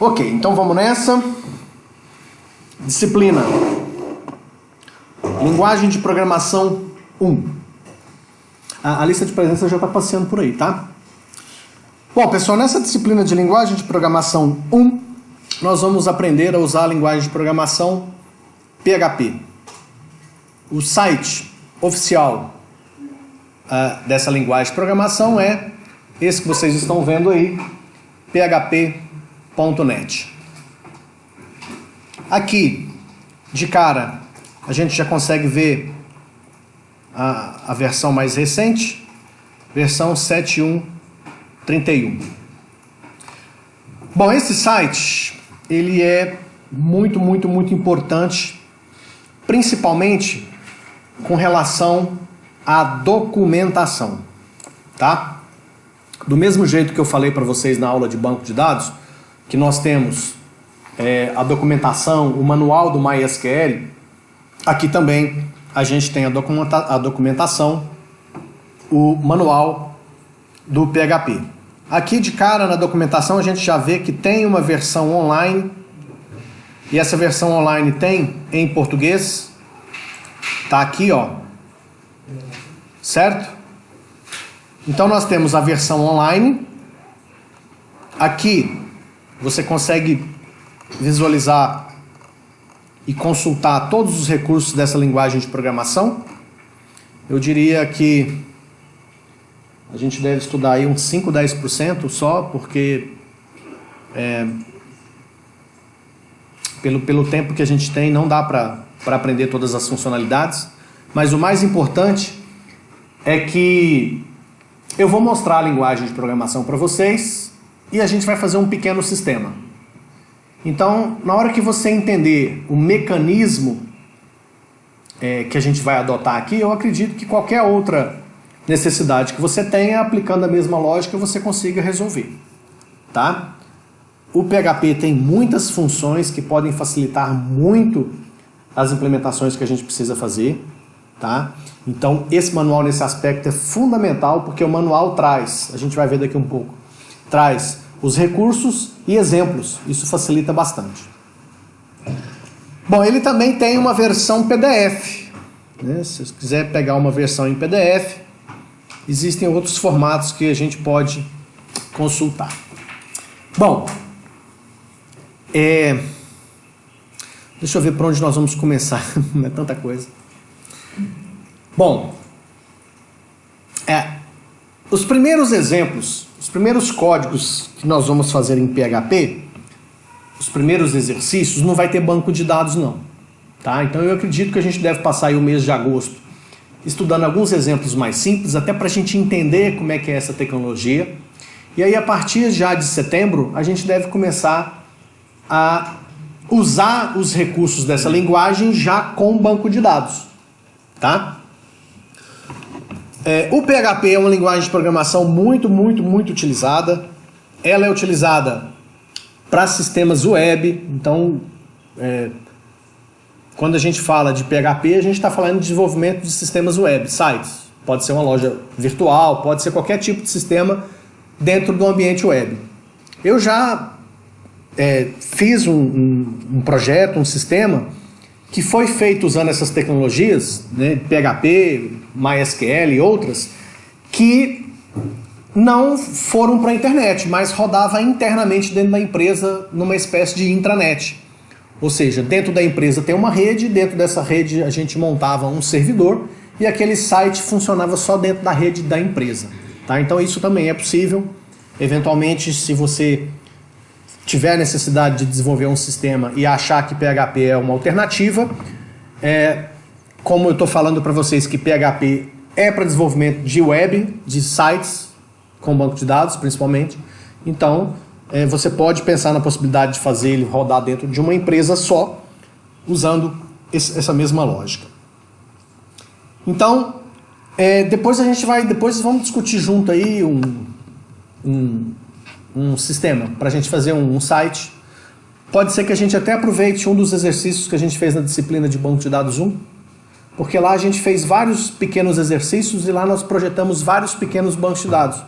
Ok, então vamos nessa. Disciplina. Linguagem de programação 1. A lista de presença já está passeando por aí, tá? Bom, pessoal, nessa disciplina de linguagem de programação 1, nós vamos aprender a usar a linguagem de programação PHP. O site oficial dessa linguagem de programação é esse que vocês estão vendo aí, php.net. Aqui, de cara, a gente já consegue ver a versão mais recente, versão 7.1.31. Bom, esse site, ele é muito importante, principalmente com relação à documentação, tá? Do mesmo jeito que eu falei para vocês na aula de banco de dados, que nós temos a documentação, o manual do MySQL, aqui também a gente tem a documentação, o manual do PHP. Aqui de cara na documentação a gente já vê que tem uma versão online, e essa versão online tem em português, tá aqui, ó, certo? Então nós temos a versão online, aqui você consegue visualizar e consultar todos os recursos dessa linguagem de programação. Eu diria que a gente deve estudar aí uns 5, 10% só, porque pelo tempo que a gente tem não dá para aprender todas as funcionalidades, mas o mais importante é que eu vou mostrar a linguagem de programação para vocês e a gente vai fazer um pequeno sistema. Então, na hora que você entender o mecanismo que a gente vai adotar aqui, eu acredito que qualquer outra necessidade que você tenha, aplicando a mesma lógica, você consiga resolver, tá? O PHP tem muitas funções que podem facilitar muito as implementações que a gente precisa fazer, tá? Então, esse manual nesse aspecto é fundamental, porque o manual traz, a gente vai ver daqui um pouco, traz os recursos e exemplos. Isso facilita bastante. Bom, ele também tem uma versão PDF, né? Se você quiser pegar uma versão em PDF, existem outros formatos que a gente pode consultar. Bom, deixa eu ver por onde nós vamos começar. Não é tanta coisa. Bom, os primeiros exemplos, os primeiros códigos que nós vamos fazer em PHP, os primeiros exercícios, não vai ter banco de dados não, tá? Então eu acredito que a gente deve passar aí o mês de agosto estudando alguns exemplos mais simples, até para a gente entender como é que é essa tecnologia. E aí a partir já de setembro, a gente deve começar a usar os recursos dessa linguagem já com banco de dados, tá? O PHP é uma linguagem de programação muito utilizada. Ela é utilizada para sistemas web. Então, quando a gente fala de PHP, a gente está falando de desenvolvimento de sistemas web, sites. Pode ser uma loja virtual, pode ser qualquer tipo de sistema dentro do ambiente web. Eu já fiz um projeto, um sistema que foi feito usando essas tecnologias, né, PHP, MySQL e outras, que não foram para a internet, mas rodava internamente dentro da empresa numa espécie de intranet. Ou seja, dentro da empresa tem uma rede, dentro dessa rede a gente montava um servidor e aquele site funcionava só dentro da rede da empresa, tá? Então isso também é possível. Eventualmente, se você tiver necessidade de desenvolver um sistema e achar que PHP é uma alternativa, como eu estou falando para vocês que PHP é para desenvolvimento de web, de sites, com banco de dados principalmente, então você pode pensar na possibilidade de fazer ele rodar dentro de uma empresa só, usando essa mesma lógica. Então, depois vamos discutir junto aí um sistema para a gente fazer um site. Pode ser que a gente até aproveite um dos exercícios que a gente fez na disciplina de banco de dados 1, porque lá a gente fez vários pequenos exercícios e lá nós projetamos vários pequenos bancos de dados.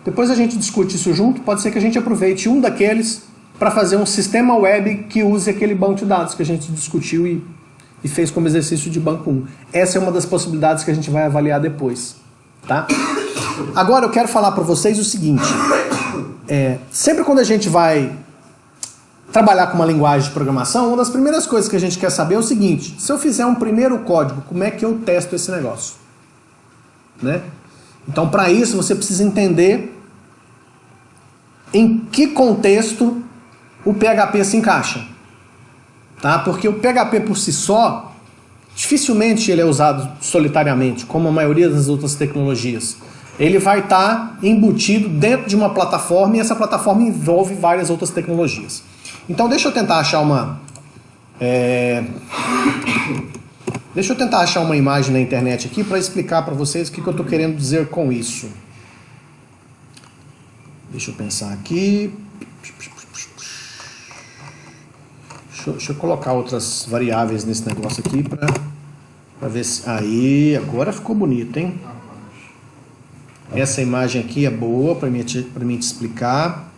Depois a gente discute isso junto, pode ser que a gente aproveite um daqueles para fazer um sistema web que use aquele banco de dados que a gente discutiu e fez como exercício de banco 1. Essa é uma das possibilidades que a gente vai avaliar depois. Tá? Agora eu quero falar para vocês o seguinte. Sempre quando a gente vai trabalhar com uma linguagem de programação, uma das primeiras coisas que a gente quer saber é o seguinte: se eu fizer um primeiro código, como é que eu testo esse negócio? Né? Então, para isso, você precisa entender em que contexto o PHP se encaixa. Tá? Porque o PHP por si só, dificilmente ele é usado solitariamente, como a maioria das outras tecnologias. Ele vai estar embutido dentro de uma plataforma e essa plataforma envolve várias outras tecnologias. Então deixa eu tentar achar uma imagem na internet aqui para explicar para vocês o que eu estou querendo dizer com isso. Deixa eu pensar aqui. Deixa eu colocar outras variáveis nesse negócio aqui para ver se... Aí, agora ficou bonito, hein? Essa imagem aqui é boa para mim te explicar.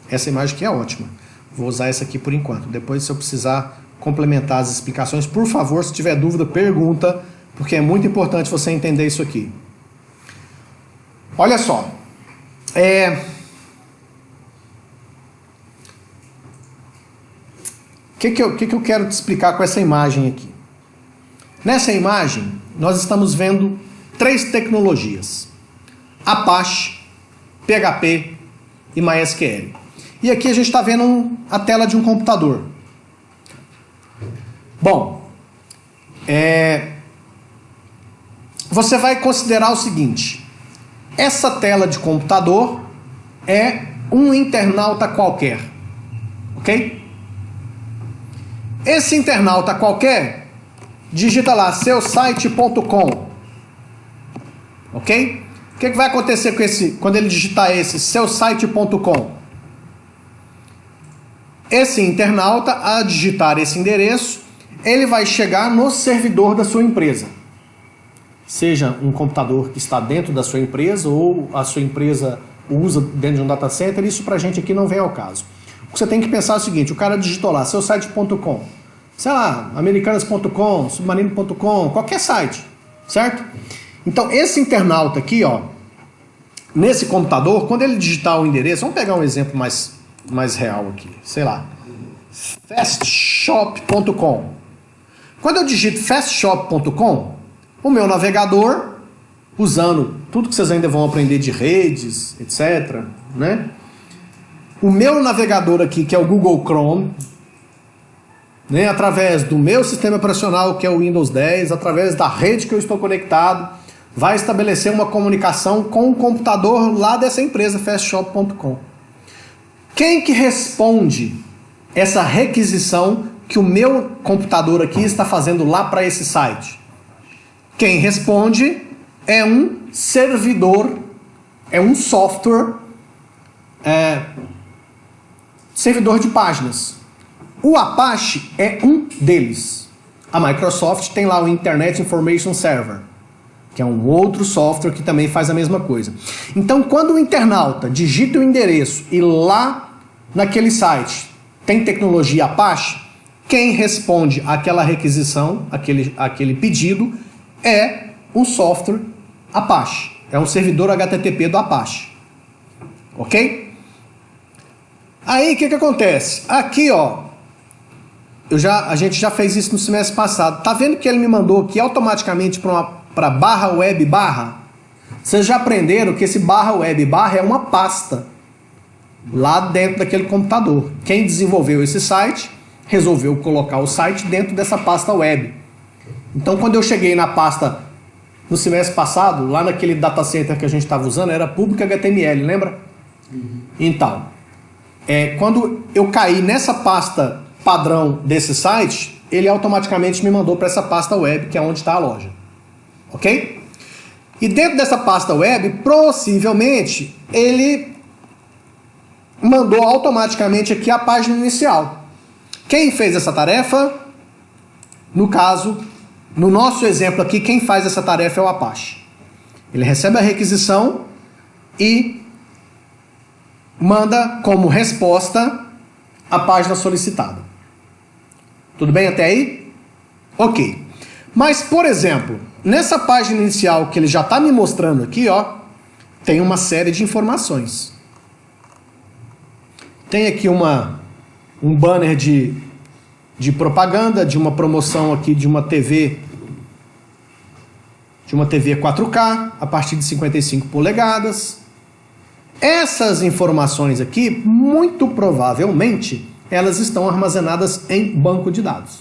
Essa imagem aqui é ótima. Vou usar essa aqui por enquanto. Depois, se eu precisar complementar as explicações, por favor, se tiver dúvida, pergunta, porque é muito importante você entender isso aqui. Olha só. O que eu quero te explicar com essa imagem aqui? Nessa imagem, nós estamos vendo 3 tecnologias: Apache, PHP e MySQL. E aqui a gente está vendo a tela de um computador. Bom, você vai considerar o seguinte: essa tela de computador é um internauta qualquer, ok? Esse internauta qualquer digita lá seusite.com, ok? O que vai acontecer com quando ele digitar esse seusite.com? Esse internauta, a digitar esse endereço, ele vai chegar no servidor da sua empresa. Seja um computador que está dentro da sua empresa ou a sua empresa usa dentro de um data center, isso pra gente aqui não vem ao caso. O que você tem que pensar é o seguinte: o cara digitou lá seusite.com, sei lá, americanas.com, submarino.com, qualquer site, certo? Então esse internauta aqui, ó, nesse computador, quando ele digitar o endereço, vamos pegar um exemplo mais real aqui, sei lá, fastshop.com. Quando eu digito fastshop.com, o meu navegador, usando tudo que vocês ainda vão aprender de redes, etc., né? O meu navegador aqui, que é o Google Chrome, né, através do meu sistema operacional, que é o Windows 10, através da rede que eu estou conectado, vai estabelecer uma comunicação com o computador lá dessa empresa, fastshop.com. Quem que responde essa requisição que o meu computador aqui está fazendo lá para esse site? Quem responde é um servidor, é um software, servidor de páginas. O Apache é um deles. A Microsoft tem lá o Internet Information Server, que é um outro software que também faz a mesma coisa. Então, quando o internauta digita o endereço e lá naquele site tem tecnologia Apache, quem responde àquela requisição, aquele pedido, é um software Apache. É um servidor HTTP do Apache. Ok? Aí, o que acontece? Aqui, ó, a gente já fez isso no semestre passado. Tá vendo que ele me mandou aqui automaticamente para barra web barra? Vocês já aprenderam que esse barra web barra é uma pasta lá dentro daquele computador. Quem desenvolveu esse site resolveu colocar o site dentro dessa pasta web. Então, quando eu cheguei na pasta no semestre passado, lá naquele data center que a gente estava usando, era público HTML, lembra? Uhum. Então, quando eu caí nessa pasta padrão desse site, ele automaticamente me mandou para essa pasta web, que é onde está a loja. Ok? E dentro dessa pasta web, possivelmente, ele mandou automaticamente aqui a página inicial. Quem fez essa tarefa? No caso, no nosso exemplo aqui, quem faz essa tarefa é o Apache. Ele recebe a requisição e manda como resposta a página solicitada. Tudo bem até aí? Ok. Mas, por exemplo, nessa página inicial que ele já está me mostrando aqui, ó, tem uma série de informações. Tem aqui um banner de propaganda, de uma promoção aqui de uma TV 4K, a partir de 55 polegadas. Essas informações aqui, muito provavelmente, elas estão armazenadas em banco de dados.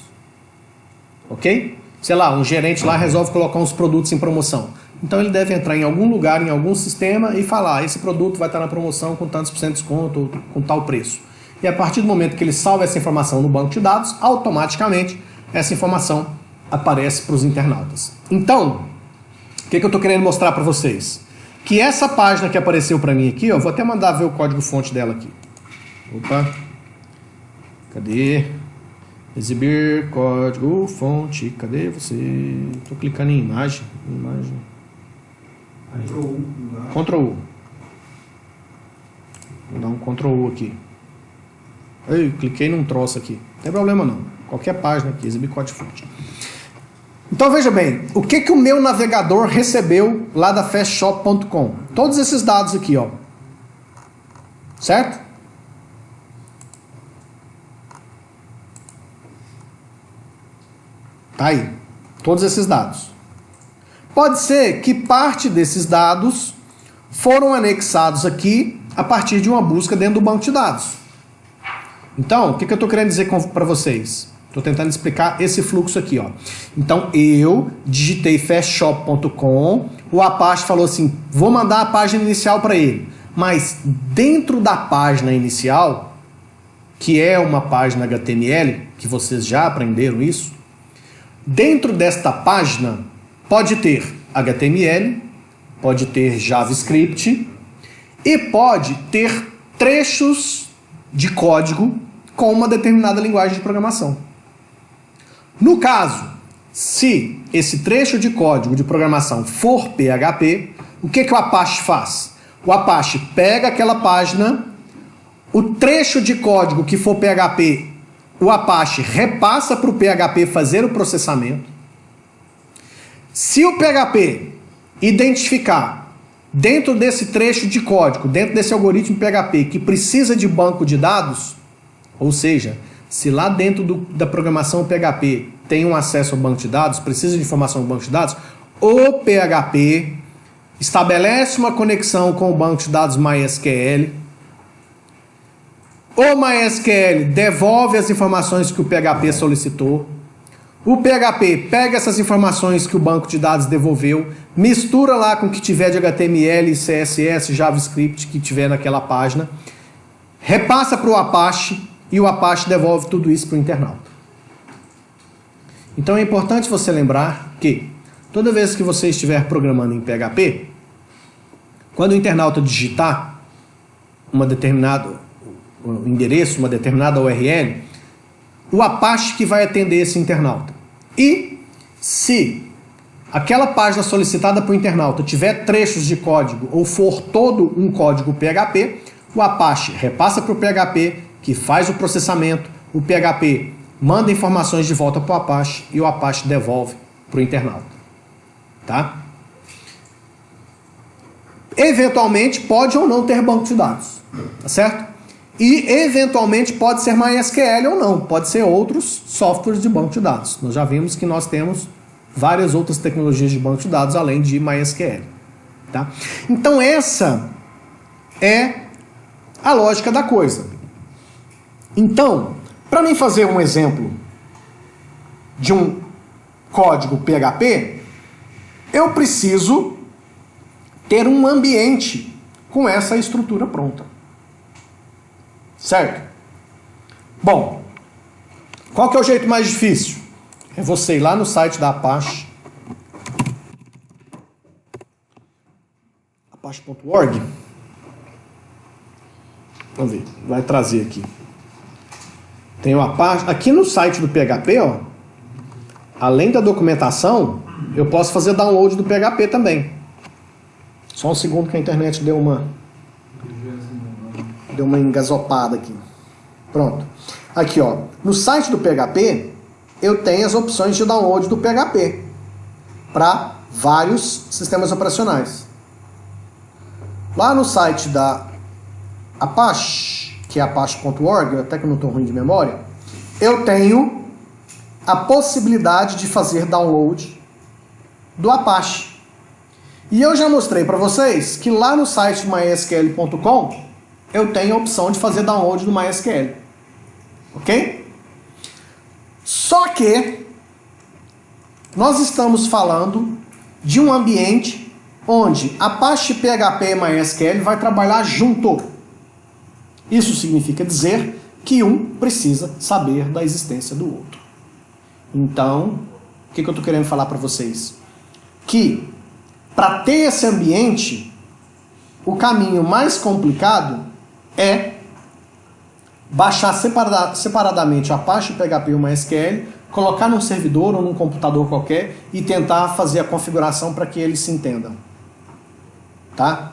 Ok? Sei lá, um gerente lá resolve colocar uns produtos em promoção. Então ele deve entrar em algum lugar, em algum sistema e falar, esse produto vai estar na promoção com tantos por cento de desconto, ou com tal preço. E a partir do momento que ele salva essa informação no banco de dados, automaticamente essa informação aparece para os internautas. Então, o que eu estou querendo mostrar para vocês? Que essa página que apareceu para mim aqui, ó, vou até mandar ver o código-fonte dela aqui. Opa, cadê? Exibir código-fonte, cadê você? Estou clicando em imagem. Ctrl U. Vou dar um Ctrl U aqui. Eu cliquei num troço aqui. Não tem problema não. Qualquer página aqui, exibir código-fonte. Então veja bem, o que o meu navegador recebeu lá da fastshop.com? Todos esses dados aqui, ó. Certo? Tá aí. Todos esses dados. Pode ser que parte desses dados foram anexados aqui a partir de uma busca dentro do banco de dados. Então, o que eu estou querendo dizer para vocês? Estou tentando explicar esse fluxo aqui, ó. Então, eu digitei fastshop.com, o Apache falou assim, vou mandar a página inicial para ele. Mas dentro da página inicial, que é uma página HTML, que vocês já aprenderam isso, dentro desta página pode ter HTML, pode ter JavaScript e pode ter trechos de código com uma determinada linguagem de programação. No caso, se esse trecho de código de programação for PHP, o que o Apache faz? O Apache pega aquela página, o trecho de código que for PHP, o Apache repassa para o PHP fazer o processamento. Se o PHP identificar dentro desse trecho de código, dentro desse algoritmo PHP que precisa de banco de dados, ou seja, se lá dentro da programação PHP tem um acesso ao banco de dados, precisa de informação do banco de dados, o PHP estabelece uma conexão com o banco de dados MySQL, o MySQL devolve as informações que o PHP solicitou, o PHP pega essas informações que o banco de dados devolveu, mistura lá com o que tiver de HTML, CSS, JavaScript que tiver naquela página, repassa para o Apache e o Apache devolve tudo isso para o internauta. Então é importante você lembrar que toda vez que você estiver programando em PHP, quando o internauta digitar um determinado endereço, uma determinada URL, o Apache que vai atender esse internauta. E se aquela página solicitada para o internauta tiver trechos de código ou for todo um código PHP, o Apache repassa para o PHP, que faz o processamento, o PHP manda informações de volta para o Apache e o Apache devolve para o internauta. Tá? Eventualmente pode ou não ter banco de dados, tá certo? E eventualmente pode ser MySQL ou não, pode ser outros softwares de banco de dados. Nós já vimos que nós temos várias outras tecnologias de banco de dados além de MySQL. Tá? Então essa é a lógica da coisa. Então, para mim fazer um exemplo de um código PHP, eu preciso ter um ambiente com essa estrutura pronta. Certo? Bom, qual que é o jeito mais difícil? É você ir lá no site da Apache, apache.org. Vamos ver, vai trazer aqui. Tem o Apache, aqui no site do PHP, ó, além da documentação, eu posso fazer download do PHP também. Só um segundo que a internet deu uma engasopada aqui. Pronto. Aqui, ó, no site do PHP, eu tenho as opções de download do PHP para vários sistemas operacionais. Lá no site da Apache, que é apache.org, até que eu não estou ruim de memória, eu tenho a possibilidade de fazer download do Apache. E eu já mostrei para vocês que lá no site mysql.com eu tenho a opção de fazer download do MySQL. Ok? Só que nós estamos falando de um ambiente onde Apache, PHP e MySQL vai trabalhar junto. Isso significa dizer que um precisa saber da existência do outro. Então, o que eu estou querendo falar para vocês? Que para ter esse ambiente, o caminho mais complicado é baixar separadamente o Apache, PHP e o MySQL, colocar num servidor ou num computador qualquer e tentar fazer a configuração para que eles se entendam. Tá?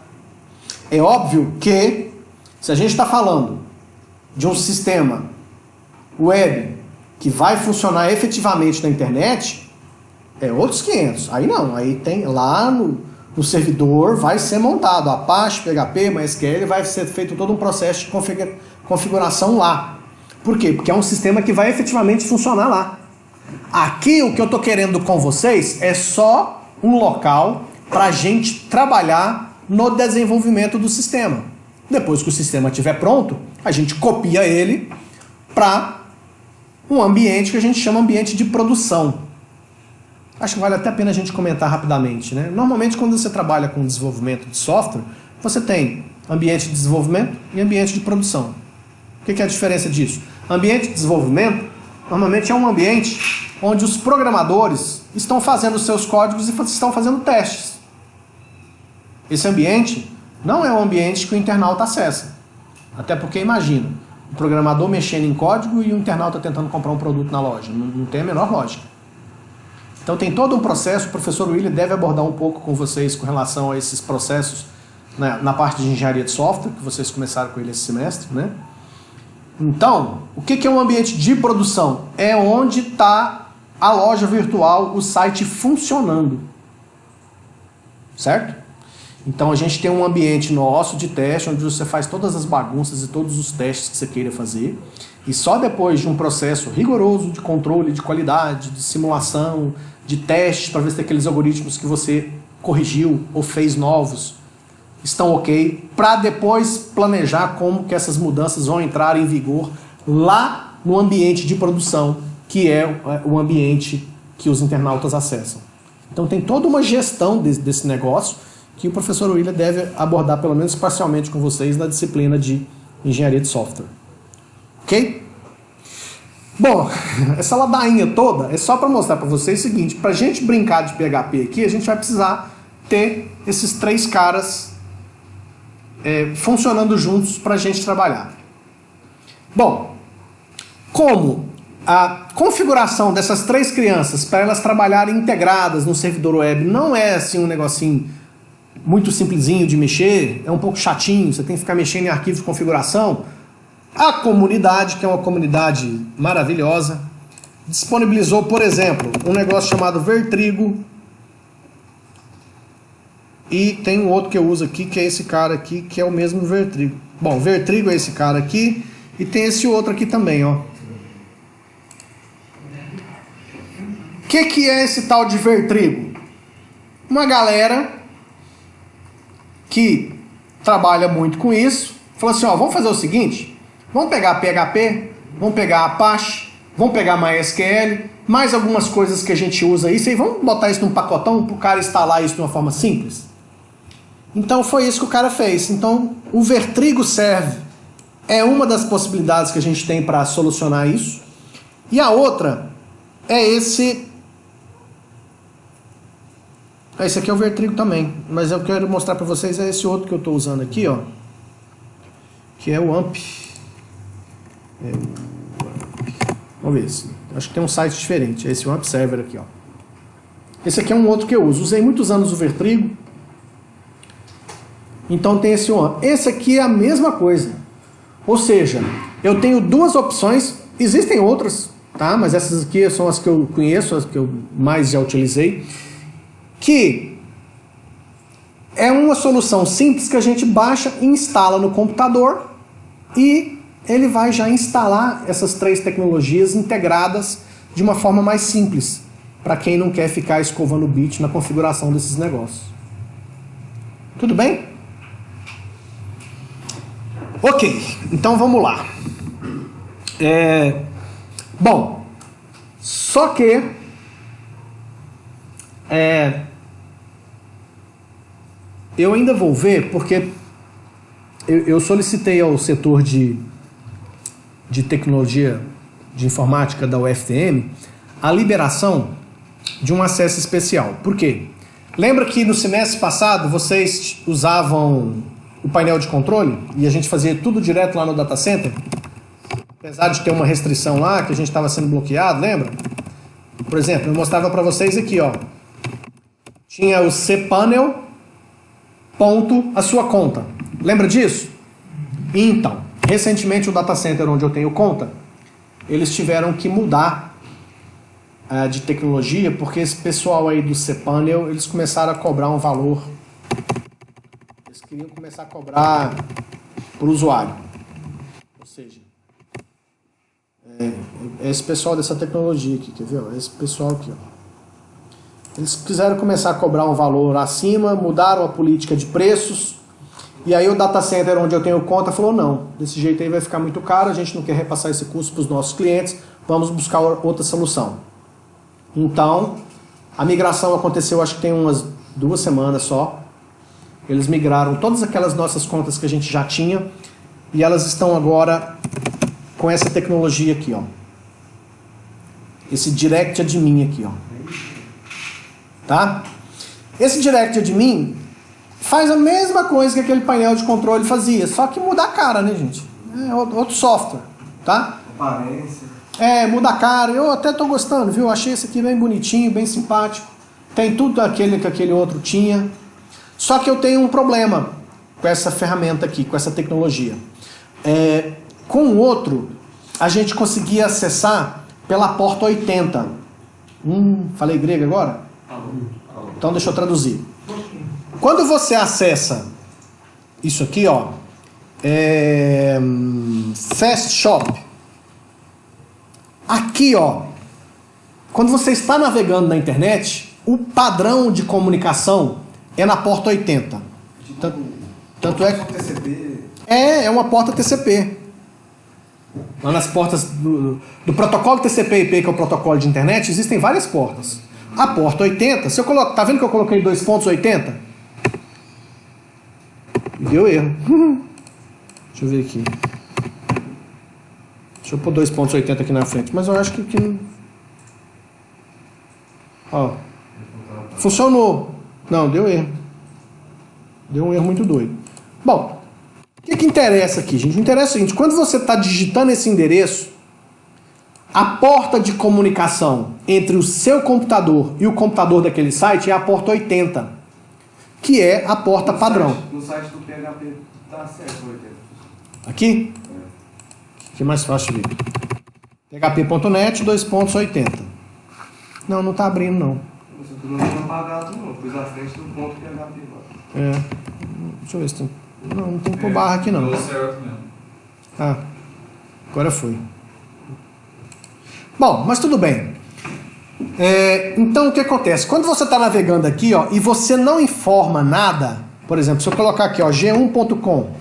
É óbvio que, se a gente está falando de um sistema web que vai funcionar efetivamente na internet, é outros 500. Aí não, aí tem lá no servidor, vai ser montado Apache, PHP, MySQL, vai ser feito todo um processo de configuração lá. Por quê? Porque é um sistema que vai efetivamente funcionar lá. Aqui o que eu estou querendo com vocês é só um local para a gente trabalhar no desenvolvimento do sistema. Depois que o sistema estiver pronto, a gente copia ele para um ambiente que a gente chama ambiente de produção. Acho que vale até a pena a gente comentar rapidamente, né? Normalmente, quando você trabalha com desenvolvimento de software, você tem ambiente de desenvolvimento e ambiente de produção. O que é a diferença disso? Ambiente de desenvolvimento, normalmente é um ambiente onde os programadores estão fazendo seus códigos e estão fazendo testes. Esse ambiente não é um ambiente que o internauta acessa. Até porque, imagina, o programador mexendo em código e o internauta tentando comprar um produto na loja. Não tem a menor lógica. Então tem todo um processo, o professor William deve abordar um pouco com vocês com relação a esses processos, né, na parte de engenharia de software, que vocês começaram com ele esse semestre, né? Então, o que é um ambiente de produção? É onde está a loja virtual, o site funcionando. Certo? Então a gente tem um ambiente nosso de teste, onde você faz todas as bagunças e todos os testes que você queira fazer. E só depois de um processo rigoroso de controle de qualidade, de simulação, de teste, para ver se aqueles algoritmos que você corrigiu ou fez novos estão ok, para depois planejar como que essas mudanças vão entrar em vigor lá no ambiente de produção, que é o ambiente que os internautas acessam. Então tem toda uma gestão desse negócio que o professor William deve abordar, pelo menos parcialmente com vocês, na disciplina de engenharia de software. Ok? Bom, essa ladainha toda é só para mostrar para vocês o seguinte: para a gente brincar de PHP aqui, a gente vai precisar ter esses três caras funcionando juntos para a gente trabalhar. Bom, como a configuração dessas três crianças para elas trabalharem integradas no servidor web não é assim um negocinho muito simplesinho de mexer, é um pouco chatinho, você tem que ficar mexendo em arquivos de configuração. A comunidade, que é uma comunidade maravilhosa, disponibilizou, por exemplo, um negócio chamado Vertrigo. E tem um outro que eu uso aqui, que é esse cara aqui, que é o mesmo Vertrigo. Bom, Vertrigo é esse cara aqui, e tem esse outro aqui também, ó. O que é esse tal de Vertrigo? Uma galera que trabalha muito com isso, falou assim, ó, vamos fazer o seguinte, vamos pegar PHP, vamos pegar Apache, vamos pegar MySQL, mais algumas coisas que a gente usa isso, e vamos botar isso num pacotão para o cara instalar isso de uma forma simples. Então foi isso que o cara fez. Então o Vertrigo serve, é uma das possibilidades que a gente tem para solucionar isso, e a outra é esse aqui é o Vertrigo também, mas eu quero mostrar para vocês é esse outro que eu estou usando aqui, ó, que é o AMP. Vamos ver se acho que tem um site diferente. É esse AMP Server aqui, ó. Esse aqui é um outro que eu uso. Usei muitos anos o Vertrigo, então tem esse AMP. Esse aqui é a mesma coisa, ou seja, eu tenho duas opções, existem outras, tá? Mas essas aqui são as que eu conheço, as que eu mais já utilizei, que é uma solução simples que a gente baixa e instala no computador e ele vai já instalar essas três tecnologias integradas de uma forma mais simples, para quem não quer ficar escovando o bit na configuração desses negócios. Tudo bem? Ok, então vamos lá. Bom, só que eu ainda vou ver, porque eu solicitei ao setor de tecnologia de informática da UFM a liberação de um acesso especial. Por quê? Lembra que no semestre passado vocês usavam o painel de controle e a gente fazia tudo direto lá no data center? Apesar de ter uma restrição lá, que a gente estava sendo bloqueado, lembra? Por exemplo, eu mostrava para vocês aqui, ó. Tinha o cpanel, ponto, a sua conta. Lembra disso? Então, recentemente o data center onde eu tenho conta, eles tiveram que mudar de tecnologia, porque esse pessoal aí do cpanel, eles começaram a cobrar um valor. Eles queriam começar a cobrar por usuário. Ou seja, esse pessoal dessa tecnologia aqui, quer ver? Esse pessoal aqui, ó. Eles quiseram começar a cobrar um valor acima, mudaram a política de preços, e aí o data center onde eu tenho conta falou, não, desse jeito aí vai ficar muito caro, a gente não quer repassar esse custo para os nossos clientes, vamos buscar outra solução. Então, a migração aconteceu, acho que tem umas 2 semanas só. Eles migraram todas aquelas nossas contas que a gente já tinha, e elas estão agora com essa tecnologia aqui, ó. Esse Direct Admin aqui, ó. Tá? Esse Direct Admin faz a mesma coisa que aquele painel de controle fazia, só que muda a cara, né, gente? É outro software, tá? Aparência. Muda a cara. Eu até tô gostando, viu? Achei esse aqui bem bonitinho, bem simpático. Tem tudo aquele que aquele outro tinha. Só que eu tenho um problema com essa ferramenta aqui, com essa tecnologia. Com o outro, a gente conseguia acessar pela porta 80. Falei grego agora? Então deixa eu traduzir. Quando você acessa isso aqui, ó, Fast Shop, aqui, ó, quando você está navegando na internet, o padrão de comunicação é na porta 80. Tanto é que é uma porta TCP. Lá nas portas do protocolo TCP/IP, que é o protocolo de internet, existem várias portas. A porta 80, se eu coloco, tá vendo que eu coloquei 2.80? Deu erro. Deixa eu ver aqui. Deixa eu pôr 2.80 aqui na frente, mas eu acho que não... Ó. Funcionou. Não, deu erro. Deu um erro muito doido. Bom, o que interessa aqui, gente? Interessa o seguinte, quando você está digitando esse endereço, a porta de comunicação entre o seu computador e o computador daquele site é a porta 80, que é a porta padrão. No site do PHP tá certo, 80. Aqui? Que é mais fácil de ver. php.net 2.80. Não tá abrindo, não. Você não tinha apagado, não. Pus à frente do ponto PHP lá. Deixa eu ver se tem... Não tem que pôr barra aqui, não. Deu certo mesmo. Agora foi. Bom, mas tudo bem. Então, o que acontece? Quando você está navegando aqui, ó, e você não informa nada, por exemplo, se eu colocar aqui, ó, g1.com,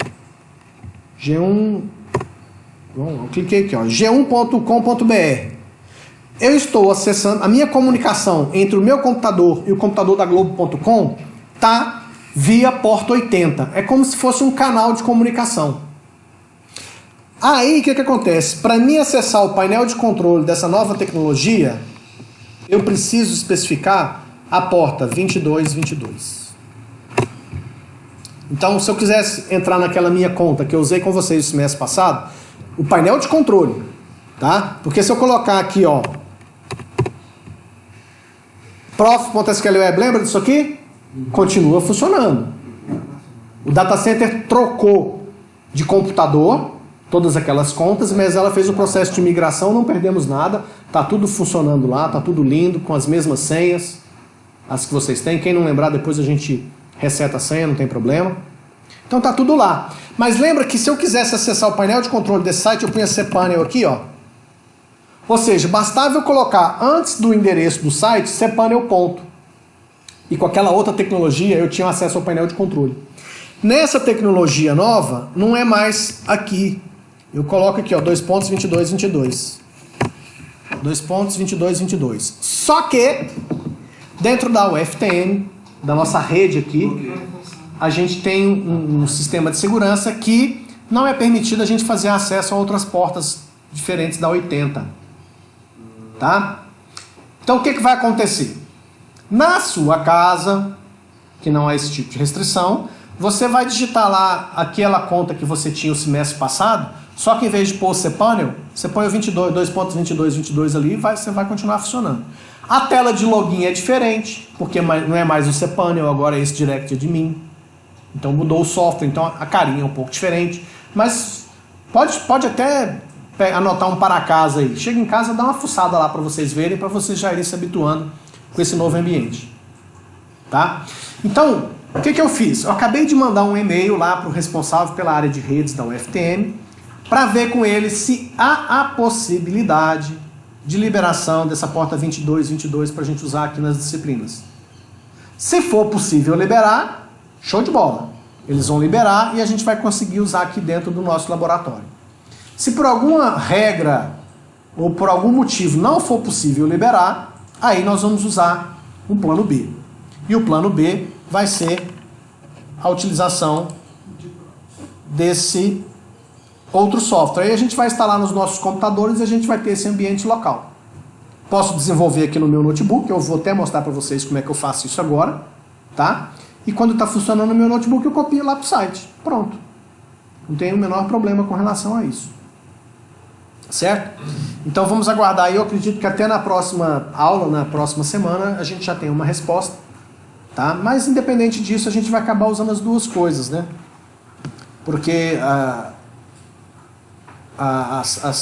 Bom, eu cliquei aqui, ó, g1.com.br. Eu estou acessando, a minha comunicação entre o meu computador e o computador da Globo.com tá via porta 80. É como se fosse um canal de comunicação. Aí, o que acontece? Para mim acessar o painel de controle dessa nova tecnologia, eu preciso especificar a porta 2222. Então, se eu quisesse entrar naquela minha conta que eu usei com vocês no mês passado, o painel de controle, tá? Porque se eu colocar aqui, ó, prof.sqlweb, lembra disso aqui? Continua funcionando. O data center trocou de computador todas aquelas contas, mas ela fez o processo de migração, não perdemos nada, está tudo funcionando lá, está tudo lindo, com as mesmas senhas, as que vocês têm. Quem não lembrar, depois a gente reseta a senha, não tem problema. Então está tudo lá. Mas lembra que se eu quisesse acessar o painel de controle desse site, eu punha cPanel aqui, ó. Ou seja, bastava eu colocar antes do endereço do site cPanel ponto. E com aquela outra tecnologia eu tinha acesso ao painel de controle. Nessa tecnologia nova, não é mais aqui. Eu coloco aqui, ó, 2.22.22. 2.22.22. Só que, dentro da UFTM, da nossa rede aqui, a gente tem um sistema de segurança que não é permitido a gente fazer acesso a outras portas diferentes da 80. Tá? Então o que vai acontecer? Na sua casa, que não há esse tipo de restrição, você vai digitar lá aquela conta que você tinha o semestre passado, só que em vez de pôr o cPanel, você põe o 2.22.22 ali e você vai continuar funcionando. A tela de login é diferente, porque não é mais o cPanel, agora é esse Direct Admin. Então mudou o software, então a carinha é um pouco diferente. Mas pode até anotar um para casa aí. Chega em casa, dá uma fuçada lá para vocês verem, para vocês já irem se habituando com esse novo ambiente. Tá? Então, o que eu fiz? Eu acabei de mandar um e-mail lá para o responsável pela área de redes da UFTM, para ver com ele se há a possibilidade de liberação dessa porta 22.22 para a gente usar aqui nas disciplinas. Se for possível liberar, show de bola. Eles vão liberar e a gente vai conseguir usar aqui dentro do nosso laboratório. Se por alguma regra ou por algum motivo não for possível liberar, aí nós vamos usar um plano B. E o plano B vai ser a utilização desse outro software. Aí a gente vai instalar nos nossos computadores e a gente vai ter esse ambiente local. Posso desenvolver aqui no meu notebook, eu vou até mostrar para vocês como é que eu faço isso agora, tá? E quando está funcionando no meu notebook, eu copio lá para o site. Pronto. Não tem o menor problema com relação a isso. Certo? Então vamos aguardar. Eu acredito que até na próxima aula, na próxima semana, a gente já tem uma resposta. Tá? Mas independente disso, a gente vai acabar usando as duas coisas, né? Porque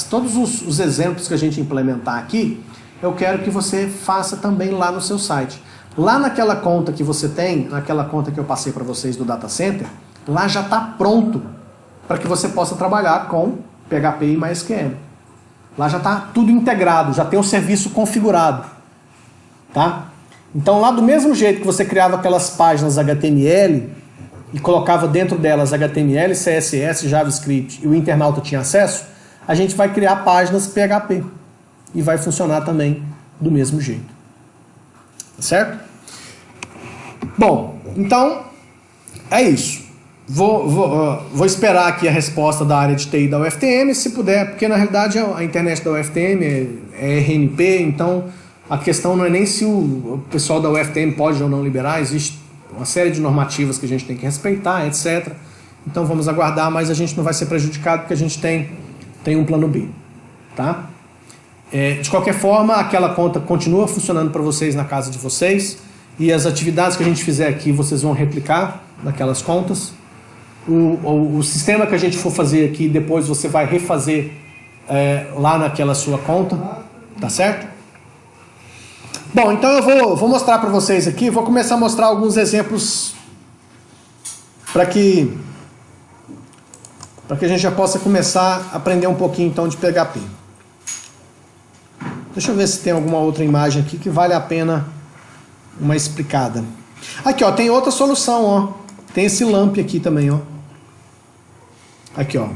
todos os exemplos que a gente implementar aqui, eu quero que você faça também lá no seu site. Lá naquela conta que você tem, naquela conta que eu passei para vocês do Data Center, lá já está pronto para que você possa trabalhar com PHP e MySQL. Lá já está tudo integrado, já tem o serviço configurado. Tá? Então lá do mesmo jeito que você criava aquelas páginas HTML e colocava dentro delas HTML, CSS, JavaScript e o internauta tinha acesso, a gente vai criar páginas PHP e vai funcionar também do mesmo jeito. Certo? Bom, então é isso. Vou esperar aqui a resposta da área de TI da UFTM, se puder, porque na realidade a internet da UFTM é RNP, então a questão não é nem se o pessoal da UFTM pode ou não liberar, existe uma série de normativas que a gente tem que respeitar, etc. Então vamos aguardar, mas a gente não vai ser prejudicado porque a gente tem um plano B. Tá? De qualquer forma, aquela conta continua funcionando para vocês na casa de vocês e as atividades que a gente fizer aqui vocês vão replicar naquelas contas. O sistema que a gente for fazer aqui, depois você vai refazer lá naquela sua conta, tá certo? Bom, então eu vou mostrar para vocês aqui, vou começar a mostrar alguns exemplos para que a gente já possa começar a aprender um pouquinho então de PHP. Deixa eu ver se tem alguma outra imagem aqui que vale a pena uma explicada. Aqui, ó, tem outra solução, ó. Tem esse LAMP aqui também, ó. Aqui, ó.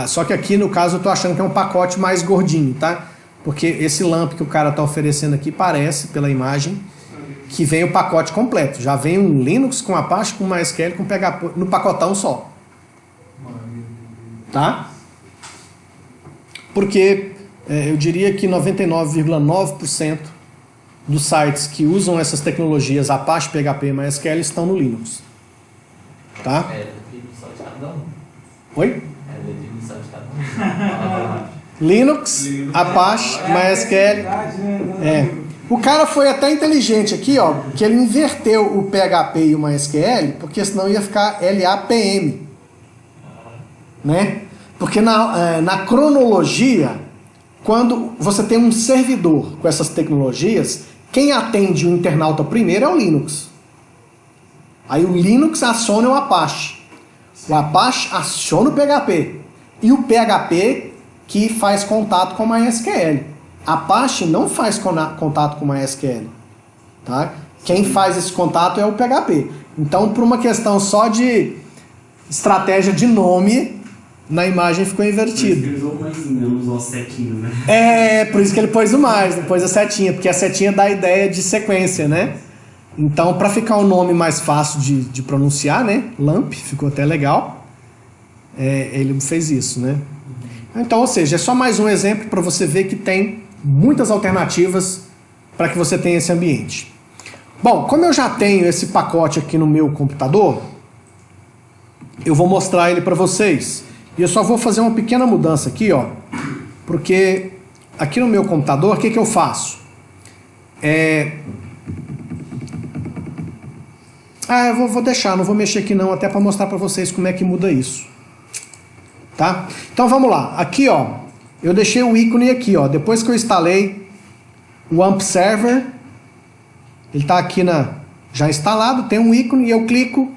Só que aqui, no caso, eu tô achando que é um pacote mais gordinho, tá? Porque esse LAMP que o cara tá oferecendo aqui parece, pela imagem, que vem o pacote completo. Já vem um Linux com Apache, com MySQL, com PHP, no pacotão só. Tá? Porque eu diria que 99,9% dos sites que usam essas tecnologias Apache, PHP e MySQL estão no Linux. Tá? Oi? Linux, Apache, MySQL. O cara foi até inteligente aqui, ó, que ele inverteu o PHP e o MySQL, porque senão ia ficar LAPM. Né? Porque na cronologia, quando você tem um servidor com essas tecnologias, quem atende o internauta primeiro é o Linux. Aí o Linux aciona o Apache. O Apache aciona o PHP. E o PHP que faz contato com o MySQL. Apache não faz contato com o MySQL. Tá? Quem faz esse contato é o PHP. Então, por uma questão só de estratégia de nome, na imagem ficou invertido. Por isso que ele usou mais, não usou a setinha, né? É, por isso que ele pôs o mais, não pôs a setinha, porque a setinha dá a ideia de sequência, né? Então, para ficar um nome mais fácil de pronunciar, né? LAMP, ficou até legal. Ele fez isso, né? Então, ou seja, é só mais um exemplo para você ver que tem muitas alternativas para que você tenha esse ambiente. Bom, como eu já tenho esse pacote aqui no meu computador, eu vou mostrar ele para vocês. E eu só vou fazer uma pequena mudança aqui, ó, porque aqui no meu computador, o que eu faço? Eu vou deixar, não vou mexer aqui não, até para mostrar para vocês como é que muda isso. Tá? Então vamos lá. Aqui, ó, eu deixei o ícone aqui, ó. Depois que eu instalei o AMP Server, ele está aqui já instalado, tem um ícone e eu clico.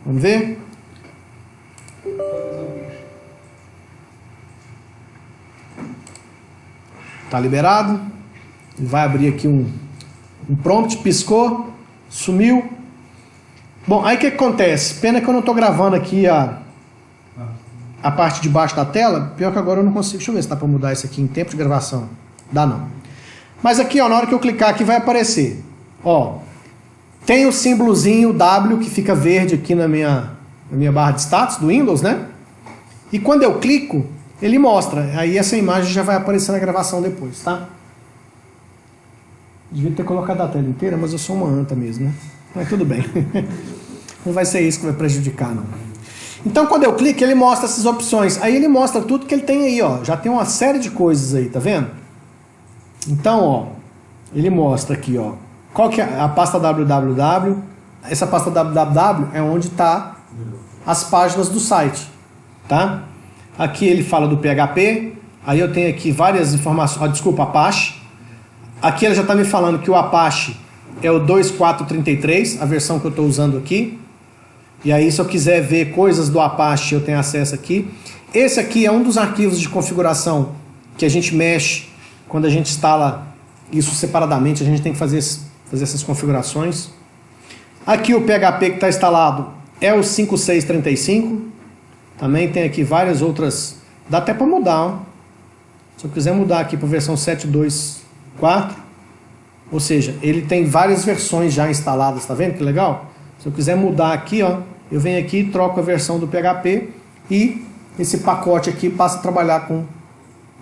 Vamos ver? Tá liberado. Ele vai abrir aqui um prompt, piscou, sumiu. Bom, aí o que acontece? Pena que eu não estou gravando aqui a parte de baixo da tela. Pior que agora eu não consigo. Deixa eu ver se dá para mudar isso aqui em tempo de gravação. Dá não. Mas aqui, ó, na hora que eu clicar aqui vai aparecer. Ó, tem o símbolozinho W que fica verde aqui na minha barra de status do Windows, né? E quando eu clico, ele mostra. Aí essa imagem já vai aparecer na gravação depois, tá? Devia ter colocado a tela inteira, mas eu sou uma anta mesmo, né? Mas tudo bem. Não vai ser isso que vai prejudicar, não. Então, quando eu clico, ele mostra essas opções. Aí ele mostra tudo que ele tem aí, ó. Já tem uma série de coisas aí, tá vendo? Então, ó, ele mostra aqui, ó. Qual que é a pasta www? Essa pasta www é onde tá as páginas do site, tá? Aqui ele fala do PHP. Aí eu tenho aqui várias informações. Desculpa, Apache. Aqui ele já está me falando que o Apache é o 2.4.33, a versão que eu estou usando aqui. E aí, se eu quiser ver coisas do Apache, eu tenho acesso aqui. Esse aqui é um dos arquivos de configuração que a gente mexe quando a gente instala isso separadamente. A gente tem que fazer essas configurações. Aqui o PHP que está instalado é o 5.6.35. Também tem aqui várias outras. Dá até para mudar, ó. Se eu quiser mudar aqui para a versão 7.2.4, ou seja, ele tem várias versões já instaladas, tá vendo que legal? Se eu quiser mudar aqui, ó, eu venho aqui e troco a versão do PHP e esse pacote aqui passa a trabalhar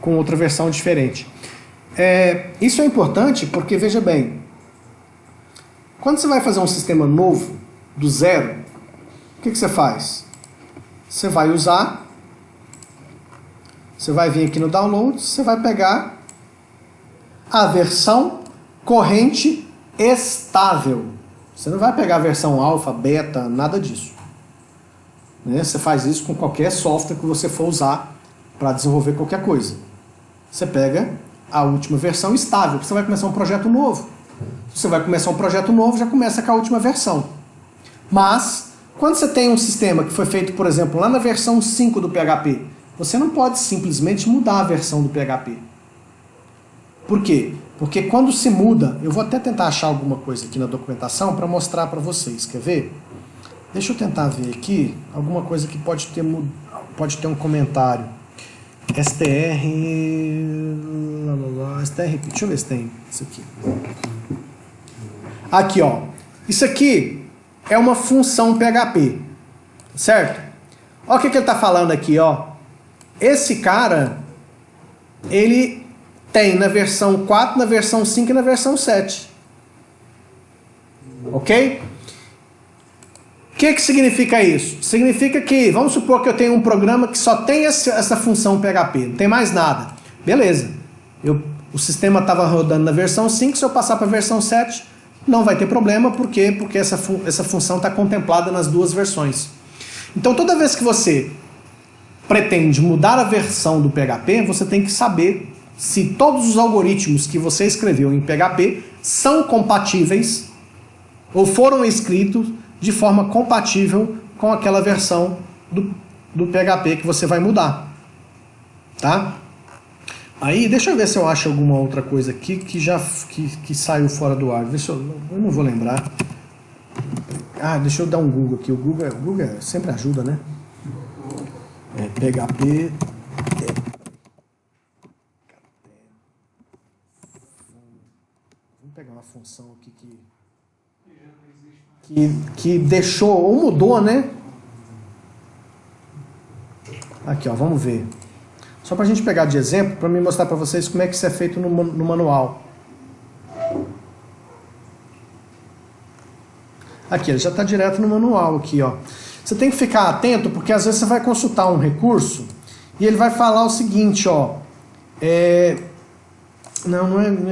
com outra versão diferente. Isso é importante porque, veja bem, quando você vai fazer um sistema novo, do zero, o que você faz? Você vai usar, você vai vir aqui no download, você vai pegar a versão corrente estável. Você não vai pegar a versão alfa, beta, nada disso. Né? Você faz isso com qualquer software que você for usar para desenvolver qualquer coisa. Você pega a última versão estável, porque você vai começar um projeto novo. Se você vai começar um projeto novo, já começa com a última versão. Mas, quando você tem um sistema que foi feito, por exemplo, lá na versão 5 do PHP, você não pode simplesmente mudar a versão do PHP. Por quê? Porque quando se muda, eu vou até tentar achar alguma coisa aqui na documentação para mostrar para vocês, quer ver? Deixa eu tentar ver aqui alguma coisa que pode ter um comentário. str, deixa eu ver se tem isso aqui. Aqui, ó. Isso aqui é uma função PHP, certo? Olha o que ele está falando aqui, ó. Esse cara, ele tem na versão 4, na versão 5 e na versão 7. Ok? O que significa isso? Significa que, vamos supor que eu tenho um programa que só tem essa função PHP, não tem mais nada. Beleza. O sistema estava rodando na versão 5, se eu passar para a versão 7, não vai ter problema. Por quê? Porque essa função está contemplada nas duas versões. Então toda vez que você pretende mudar a versão do PHP, você tem que saber se todos os algoritmos que você escreveu em PHP são compatíveis ou foram escritos de forma compatível com aquela versão do PHP que você vai mudar. Tá? Aí, deixa eu ver se eu acho alguma outra coisa aqui que saiu fora do ar. Eu não vou lembrar. Deixa eu dar um Google aqui. O Google sempre ajuda, né? PHP... Vamos pegar uma função aqui que deixou, ou mudou, né? Aqui, ó, vamos ver. Só para a gente pegar de exemplo, para me mostrar para vocês como é que isso é feito no manual. Aqui, ele já está direto no manual aqui, ó. Você tem que ficar atento, porque às vezes você vai consultar um recurso e ele vai falar o seguinte, ó.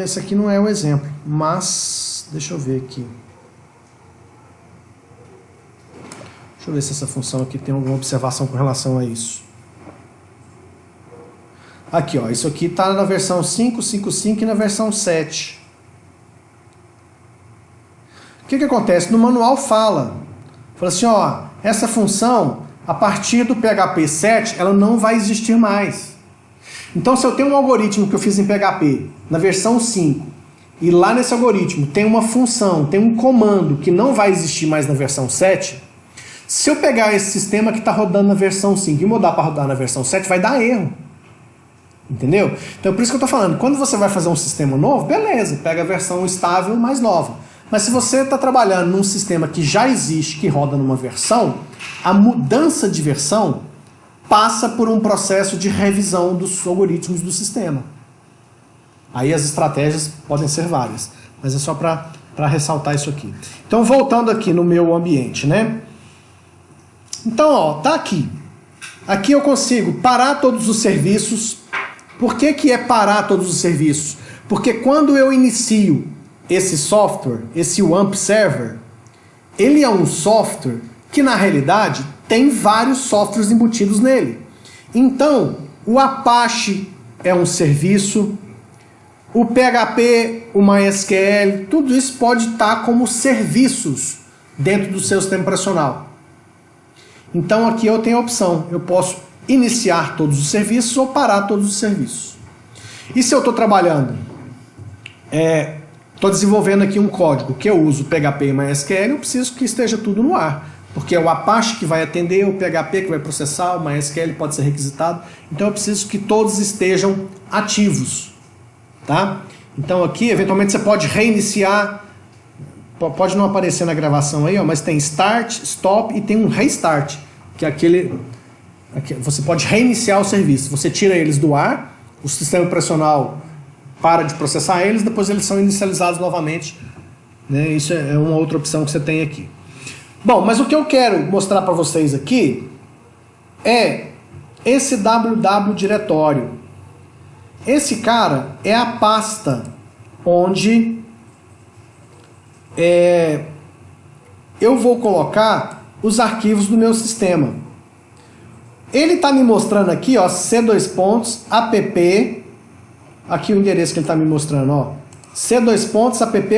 Esse aqui não é o exemplo, mas deixa eu ver aqui. Deixa eu ver se essa função aqui tem alguma observação com relação a isso. Aqui, ó, isso aqui está na versão 5.5.5 e na versão 7. O que acontece? No manual fala assim, ó, essa função, a partir do PHP 7, ela não vai existir mais. Então, se eu tenho um algoritmo que eu fiz em PHP, na versão 5, e lá nesse algoritmo tem uma função, tem um comando que não vai existir mais na versão 7, se eu pegar esse sistema que está rodando na versão 5 e mudar para rodar na versão 7, vai dar erro. Entendeu? Então, por isso que eu estou falando, quando você vai fazer um sistema novo, beleza, pega a versão estável mais nova. Mas se você está trabalhando num sistema que já existe, que roda numa versão, a mudança de versão passa por um processo de revisão dos algoritmos do sistema. Aí as estratégias podem ser várias, mas é só para ressaltar isso aqui. Então, voltando aqui no meu ambiente, né? Então, ó, tá aqui. Aqui eu consigo parar todos os serviços. Por que é parar todos os serviços? Porque quando eu inicio esse software, esse WAMP Server, ele é um software que na realidade tem vários softwares embutidos nele. Então, o Apache é um serviço, o PHP, o MySQL, tudo isso pode estar como serviços dentro do seu sistema operacional. Então aqui eu tenho a opção, eu posso iniciar todos os serviços ou parar todos os serviços. E se eu estou trabalhando, estou desenvolvendo aqui um código que eu uso PHP e MySQL, eu preciso que esteja tudo no ar, porque é o Apache que vai atender, o PHP que vai processar, o MySQL pode ser requisitado, então eu preciso que todos estejam ativos. Tá? Então aqui, eventualmente você pode reiniciar, pode não aparecer na gravação aí, ó, mas tem Start, Stop e tem um Restart, que é aquele... Você pode reiniciar o serviço, você tira eles do ar, o sistema operacional para de processar eles, depois eles são inicializados novamente, né? Isso é uma outra opção que você tem aqui. Bom, mas o que eu quero mostrar para vocês aqui é esse www diretório. Esse cara é a pasta onde eu vou colocar os arquivos do meu sistema. Ele está me mostrando aqui, ó, c2.app, aqui o endereço que ele está me mostrando, ó, c2.app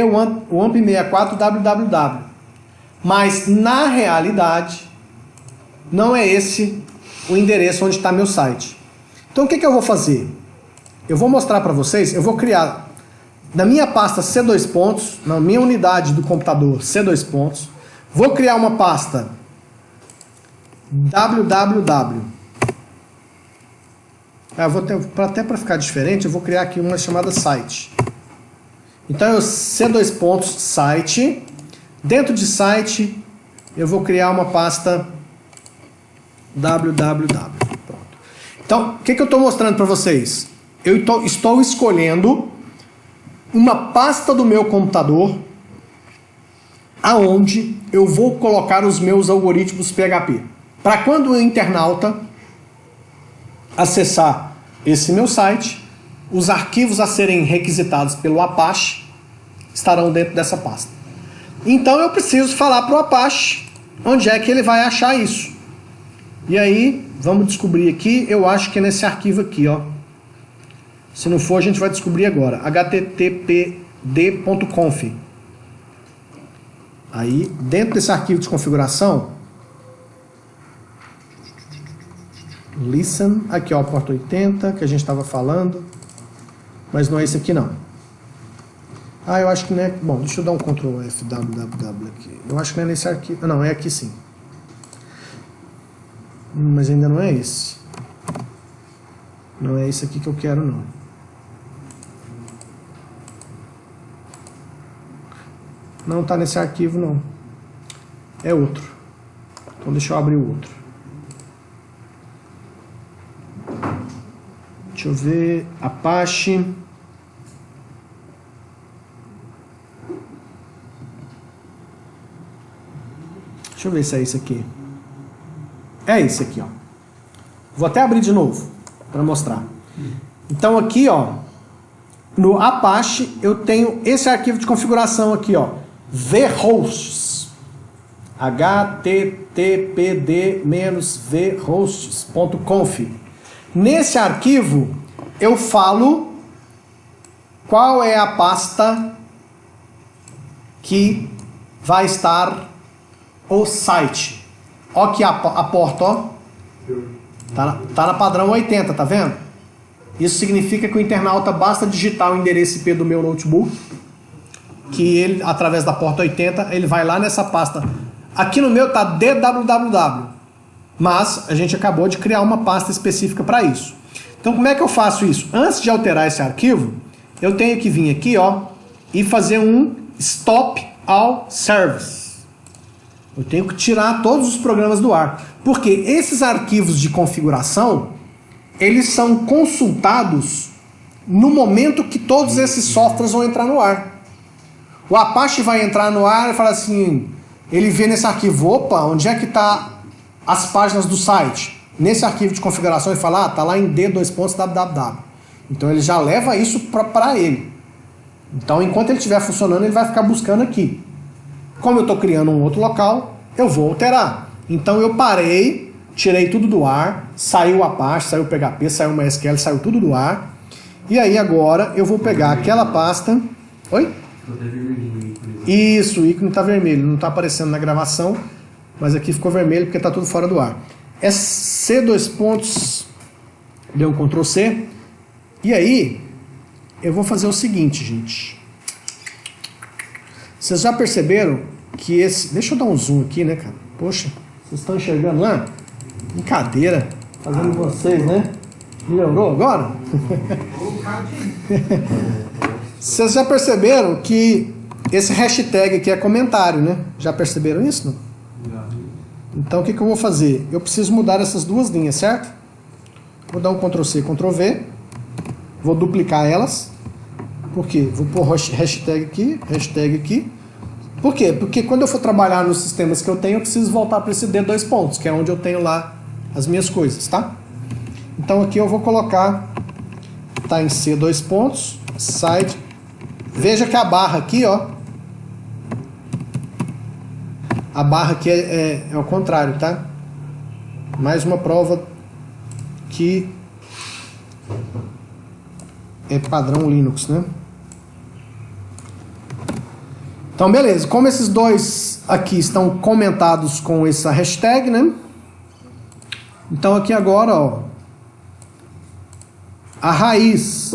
wamp64 www. Mas na realidade não é esse o endereço onde está meu site. Então o que eu vou fazer? Eu vou mostrar para vocês, eu vou criar na minha pasta c2, na minha unidade do computador c2, vou criar uma pasta www. Até para ficar diferente, eu vou criar aqui uma chamada site. Então eu c2.site. Dentro de site eu vou criar uma pasta www. Pronto. Então, o que eu estou mostrando para vocês? Eu estou escolhendo uma pasta do meu computador aonde eu vou colocar os meus algoritmos PHP. Para quando o internauta acessar esse meu site, os arquivos a serem requisitados pelo Apache estarão dentro dessa pasta. Então eu preciso falar para o Apache onde é que ele vai achar isso. E aí, vamos descobrir aqui, eu acho que é nesse arquivo aqui, ó. Se não for, a gente vai descobrir agora. httpd.conf. Aí, dentro desse arquivo de configuração, listen, aqui ó, porta 80, que a gente estava falando, mas não é esse aqui não. Ah, eu acho que não é... Bom, deixa eu dar um Ctrl F, www aqui. Eu acho que não é nesse arquivo. Não, é aqui sim. Mas ainda não é esse. Não é esse aqui que eu quero, não. Não está nesse arquivo, não. É outro. Então deixa eu abrir o outro. Deixa eu ver. Apache. Deixa eu ver se é esse aqui. É esse aqui, ó. Vou até abrir de novo para mostrar. Então aqui, ó, no Apache eu tenho esse arquivo de configuração aqui, ó, vhosts. httpd-vhosts.conf. Nesse arquivo eu falo qual é a pasta que vai estar o site. Ó aqui a porta, ó. Tá na padrão 80, tá vendo? Isso significa que o internauta basta digitar o endereço IP do meu notebook, que ele, através da porta 80, ele vai lá nessa pasta. Aqui no meu tá www, mas a gente acabou de criar uma pasta específica para isso. Então como é que eu faço isso? Antes de alterar esse arquivo, eu tenho que vir aqui, ó, e fazer um stop all service. Eu tenho que tirar todos os programas do ar. Porque esses arquivos de configuração, eles são consultados no momento que todos esses softwares vão entrar no ar. O Apache vai entrar no ar e fala assim, ele vê nesse arquivo, opa, onde é que está as páginas do site? Nesse arquivo de configuração ele fala, tá lá em d:/www. Então ele já leva isso para ele. Então enquanto ele estiver funcionando, ele vai ficar buscando aqui. Como eu estou criando um outro local, eu vou alterar. Então eu parei, tirei tudo do ar, saiu o Apache, saiu o PHP, saiu o MySQL, saiu tudo do ar. E aí agora eu vou pegar aquela pasta... Oi? Isso, o ícone está vermelho, não está aparecendo na gravação, mas aqui ficou vermelho porque está tudo fora do ar. É C2 deu um Ctrl C. E aí eu vou fazer o seguinte, gente. Vocês já perceberam que esse... Deixa eu dar um zoom aqui, né, cara? Poxa, vocês estão enxergando lá? Brincadeira. Fazendo vocês, né? Melhorou agora? Vocês já perceberam que esse hashtag aqui é comentário, né? Já perceberam isso, não? Então o que eu vou fazer? Eu preciso mudar essas duas linhas, certo? Vou dar um Ctrl C, Ctrl V. Vou duplicar elas. Por quê? Vou pôr hashtag aqui. Por quê? Porque quando eu for trabalhar nos sistemas que eu tenho, eu preciso voltar para esse D2 que é onde eu tenho lá as minhas coisas, tá? Então aqui eu vou colocar, tá em C2, site. Veja que a barra aqui, ó, a barra aqui é ao contrário, tá? Mais uma prova que é padrão Linux, né? Então, beleza. Como esses dois aqui estão comentados com essa hashtag, né? Então, aqui agora, ó, a raiz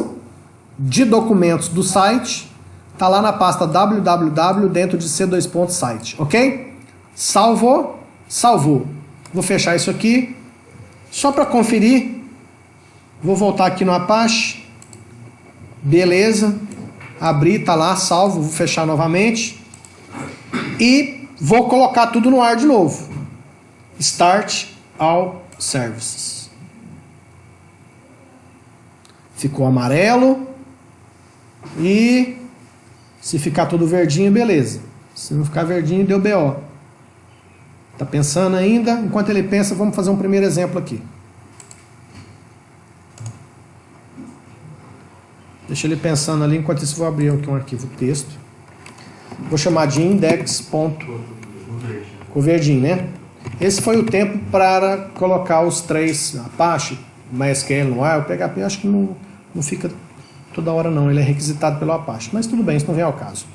de documentos do site está lá na pasta www dentro de C2 site, ok? Salvou? Salvou. Vou fechar isso aqui. Só para conferir, vou voltar aqui no Apache. Beleza. Abrir, tá lá, salvo. Vou fechar novamente. E vou colocar tudo no ar de novo. Start all services. Ficou amarelo. E se ficar tudo verdinho, beleza. Se não ficar verdinho, deu BO. Tá pensando ainda? Enquanto ele pensa, vamos fazer um primeiro exemplo aqui. Deixa ele pensando ali, enquanto isso vou abrir aqui um arquivo texto. Vou chamar de index.coverdin, né? Esse foi o tempo para colocar os três, Apache, MySQL no ar. O PHP acho que não fica toda hora não, ele é requisitado pelo Apache. Mas tudo bem, isso não vem ao caso.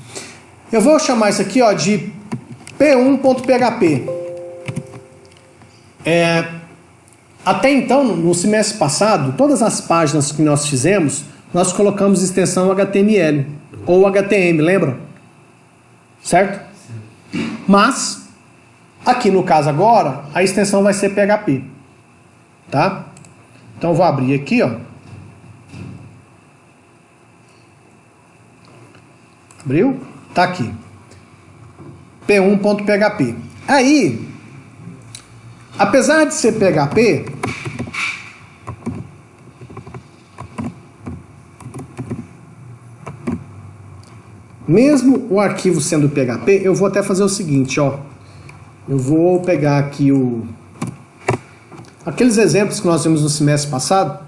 Eu vou chamar isso aqui ó, de p1.php. Até então, no semestre passado, todas as páginas que nós fizemos, nós colocamos extensão HTML ou HTML, lembram? Certo? Mas, aqui no caso agora, a extensão vai ser PHP. Tá? Então eu vou abrir aqui, ó. Abriu? Tá aqui. p1.php. Aí, apesar de ser PHP, mesmo o arquivo sendo PHP, eu vou até fazer o seguinte, ó. Eu vou pegar aqui aqueles exemplos que nós vimos no semestre passado.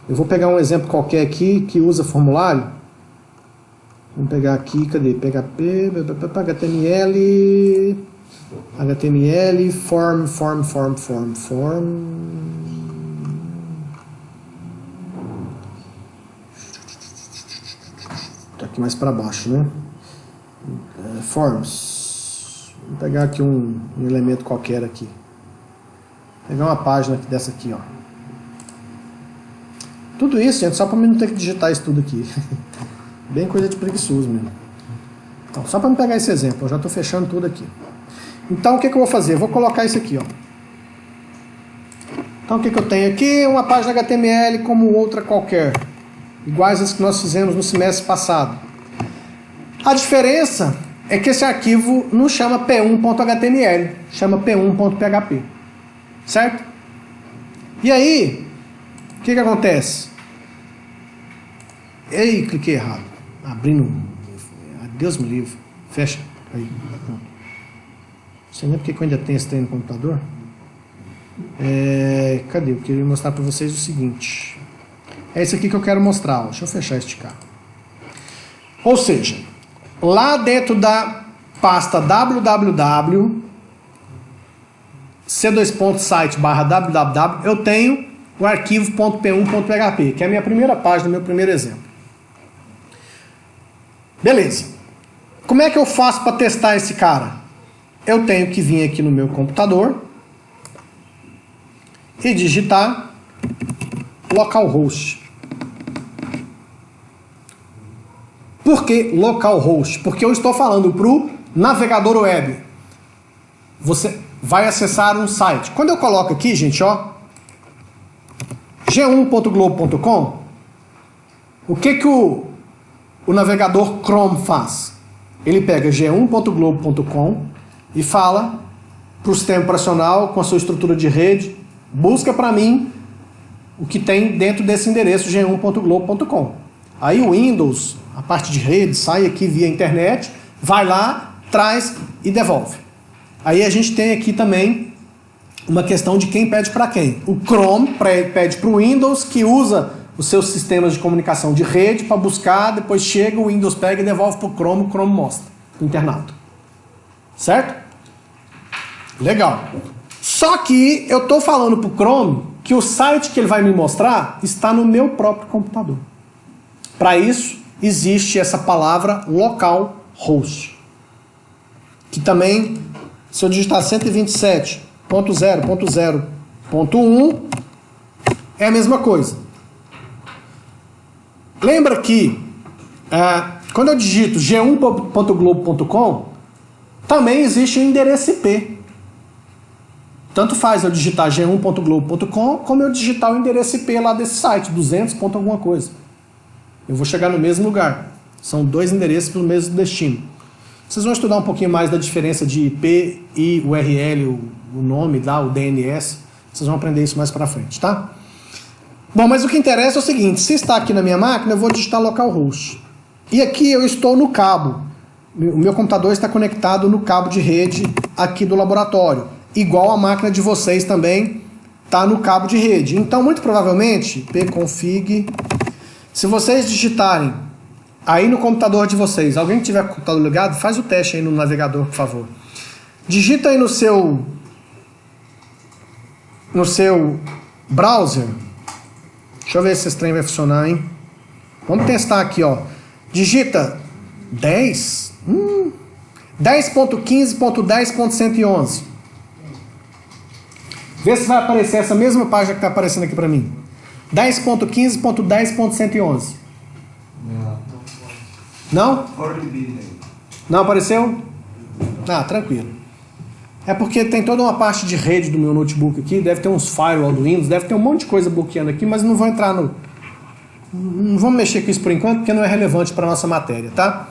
Eu vou pegar um exemplo qualquer aqui que usa formulário. Vamos pegar aqui, cadê? PHP, HTML, form. Tá aqui mais para baixo, né? Forms. Vou pegar aqui um elemento qualquer aqui. Vou pegar uma página dessa aqui, ó. Tudo isso, gente, só para mim não ter que digitar isso tudo aqui. Bem coisa de preguiçoso mesmo. Então, só para me pegar esse exemplo, eu já estou fechando tudo aqui. Então, o que eu vou fazer? Eu vou colocar isso aqui, ó. Então, o que eu tenho aqui? Uma página HTML como outra qualquer. Iguais às que nós fizemos no semestre passado. A diferença é que esse arquivo não chama p1.html, chama p1.php. Certo? E aí, o que acontece? Ei, cliquei errado. Abrindo. Deus me livre. Fecha. Aí. Pronto. Não sei nem porque eu ainda tenho esse trem no computador. Cadê? Eu queria mostrar para vocês o seguinte. É isso aqui que eu quero mostrar. Ó. Deixa eu fechar e esticar. Ou seja, lá dentro da pasta www c2.site/www eu tenho o arquivo .p1.php, que é a minha primeira página, meu primeiro exemplo. Beleza. Como é que eu faço para testar esse cara? Eu tenho que vir aqui no meu computador e digitar localhost. Por que localhost? Porque eu estou falando para o navegador web. Você vai acessar um site. Quando eu coloco aqui, gente, ó, g1.globo.com, o que o navegador Chrome faz? Ele pega g1.globo.com e fala para o sistema operacional com a sua estrutura de rede, busca para mim o que tem dentro desse endereço g1.globo.com. Aí o Windows, a parte de rede, sai aqui via internet, vai lá, traz e devolve. Aí a gente tem aqui também uma questão de quem pede para quem. O Chrome pede para o Windows, que usa os seus sistemas de comunicação de rede para buscar, depois chega, o Windows pega e devolve para o Chrome mostra o internado. Certo? Legal. Só que eu estou falando para o Chrome que o site que ele vai me mostrar está no meu próprio computador. Para isso, existe essa palavra localhost, que também, se eu digitar 127.0.0.1, é a mesma coisa. Lembra que quando eu digito g1.globo.com, também existe um endereço IP. Tanto faz eu digitar g1.globo.com como eu digitar o endereço IP lá desse site, 200. alguma coisa. Eu vou chegar no mesmo lugar. São dois endereços para o mesmo destino. Vocês vão estudar um pouquinho mais da diferença de IP e URL, o nome lá, o DNS. Vocês vão aprender isso mais para frente, tá? Bom, mas o que interessa é o seguinte, se está aqui na minha máquina, eu vou digitar localhost. E aqui eu estou no cabo. O meu computador está conectado no cabo de rede aqui do laboratório. Igual a máquina de vocês também está no cabo de rede. Então, muito provavelmente, pconfig, se vocês digitarem aí no computador de vocês, alguém que tiver com o computador ligado, faz o teste aí no navegador, por favor. digita aí no seu browser. Deixa eu ver se esse trem vai funcionar, hein? Vamos testar aqui, ó. Digita 10.15.10.111. Vê se vai aparecer essa mesma página que está aparecendo aqui para mim. 10.15.10.111. Não? Não apareceu? Ah, tranquilo. É porque tem toda uma parte de rede do meu notebook aqui, deve ter uns firewall do Windows, deve ter um monte de coisa bloqueando aqui, mas não vou entrar no... Não vamos mexer com isso por enquanto, porque não é relevante para a nossa matéria, tá?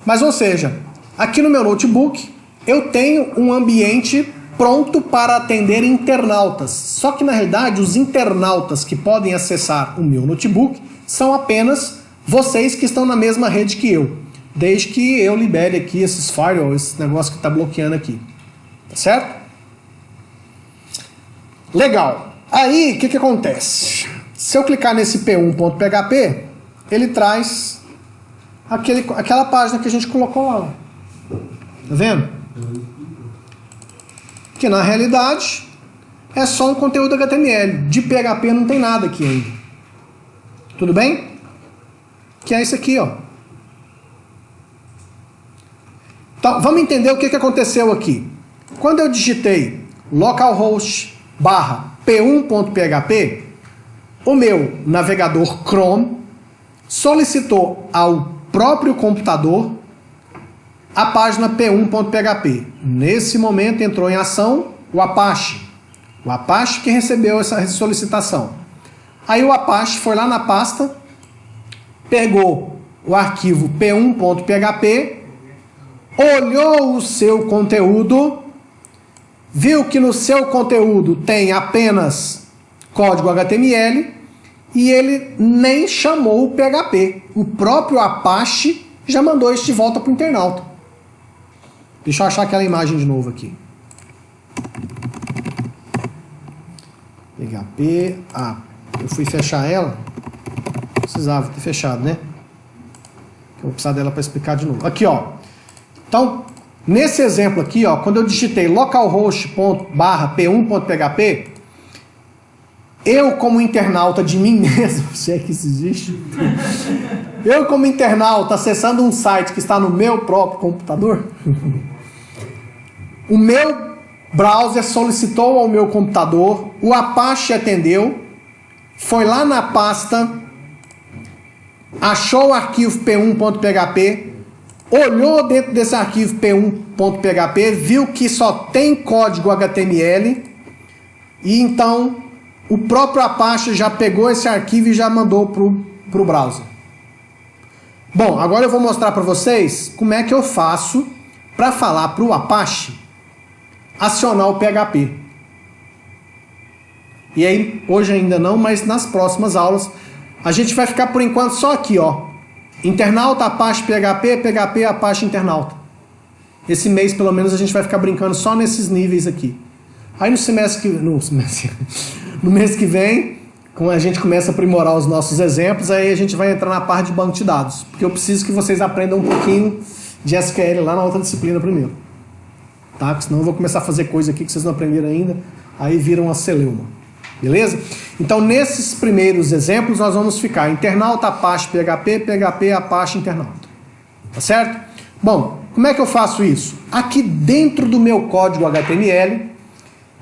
Mas, ou seja, aqui no meu notebook, eu tenho um ambiente pronto para atender internautas. Só que, na realidade, os internautas que podem acessar o meu notebook são apenas vocês que estão na mesma rede que eu. Desde que eu libere aqui esses firewalls, esse negócio que está bloqueando aqui. Tá certo? Legal. Aí, o que acontece? Se eu clicar nesse p1.php, ele traz aquela página que a gente colocou lá. Tá vendo? Que na realidade é só um conteúdo HTML. De PHP não tem nada aqui ainda. Tudo bem? Que é isso aqui, ó. Então, vamos entender o que aconteceu aqui. Quando eu digitei localhost /p1.php, o meu navegador Chrome solicitou ao próprio computador a página p1.php. Nesse momento entrou em ação o Apache. O Apache que recebeu essa solicitação. Aí o Apache foi lá na pasta, pegou o arquivo p1.php, olhou o seu conteúdo, viu que no seu conteúdo tem apenas código HTML e ele nem chamou o PHP. O próprio Apache já mandou isso de volta para o internauta. Deixa eu achar aquela imagem de novo aqui. PHP. Ah, eu fui fechar ela. Precisava ter fechado, né? Eu vou precisar dela para explicar de novo. Aqui, ó. Então, nesse exemplo aqui, ó, quando eu digitei localhost.p1.php, eu como internauta de mim mesmo, se é que isso existe, eu como internauta acessando um site que está no meu próprio computador, o meu browser solicitou ao meu computador, o Apache atendeu, foi lá na pasta, achou o arquivo p1.php, olhou dentro desse arquivo p1.php, viu que só tem código HTML e então o próprio Apache já pegou esse arquivo e já mandou para o browser. Bom, agora eu vou mostrar para vocês como é que eu faço para falar para o Apache acionar o PHP. E aí, hoje ainda não, mas nas próximas aulas a gente vai ficar por enquanto só aqui, ó. Internauta, Apache, PHP, PHP, Apache, internauta. Esse mês, pelo menos, a gente vai ficar brincando só nesses níveis aqui. Aí no mês que vem, quando a gente começa a aprimorar os nossos exemplos, aí a gente vai entrar na parte de banco de dados. Porque eu preciso que vocês aprendam um pouquinho de SQL lá na outra disciplina primeiro. Tá? Porque senão eu vou começar a fazer coisa aqui que vocês não aprenderam ainda, aí viram uma celeuma. Beleza? Então, nesses primeiros exemplos, nós vamos ficar internauta, Apache, PHP, PHP, Apache, internauta. Tá certo? Bom, como é que eu faço isso? Aqui dentro do meu código HTML,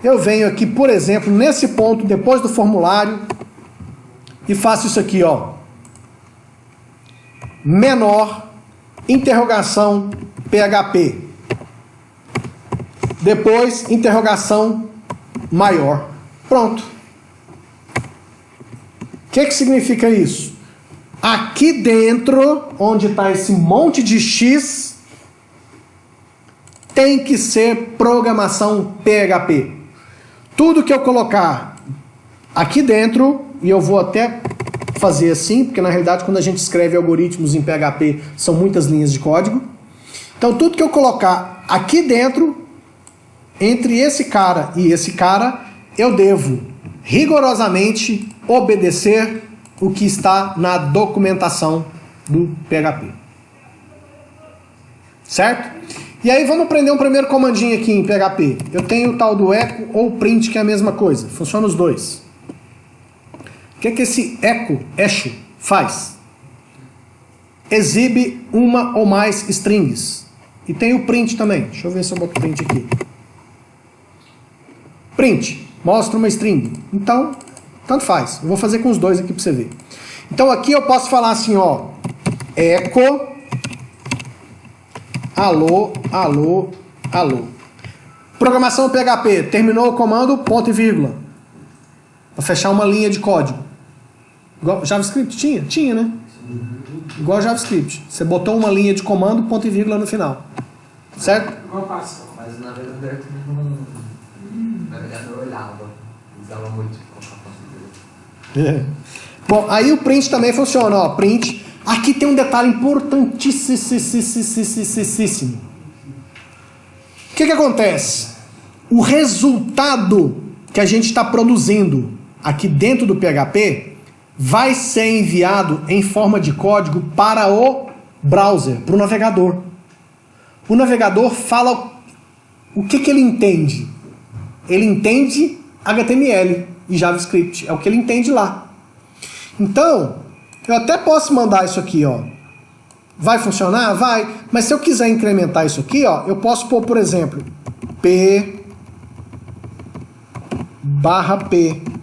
eu venho aqui, por exemplo, nesse ponto, depois do formulário, e faço isso aqui, ó. Menor, interrogação, PHP. Depois, interrogação maior. Pronto. O que significa isso? Aqui dentro, onde está esse monte de X, tem que ser programação PHP. Tudo que eu colocar aqui dentro, e eu vou até fazer assim, porque na realidade quando a gente escreve algoritmos em PHP são muitas linhas de código. Então tudo que eu colocar aqui dentro, entre esse cara e esse cara, eu devo rigorosamente obedecer o que está na documentação do PHP. Certo? E aí vamos aprender um primeiro comandinho aqui em PHP. Eu tenho o tal do echo ou print, que é a mesma coisa. Funciona os dois. O que é que esse echo faz? Exibe uma ou mais strings. E tem o print também. Deixa eu ver se eu boto print aqui. Print. Mostra uma string. Então, tanto faz. Eu vou fazer com os dois aqui para você ver. Então aqui eu posso falar assim, ó. Echo. Alô, alô, alô. Programação PHP. Terminou o comando, ponto e vírgula. Para fechar uma linha de código. Igual JavaScript tinha? Tinha, né? Igual JavaScript. Você botou uma linha de comando, ponto e vírgula no final. Certo? Mas o navegador olhava. Usava muito. Bom, aí o print também funciona. Ó, print. Aqui tem um detalhe importantíssimo. O que acontece? O resultado que a gente está produzindo aqui dentro do PHP vai ser enviado em forma de código para o browser, para o navegador. O navegador fala o que ele entende. Ele entende HTML e JavaScript. É o que ele entende lá. Então, eu até posso mandar isso aqui, ó. Vai funcionar? Vai. Mas se eu quiser incrementar isso aqui, ó, eu posso pôr, por exemplo, P/P.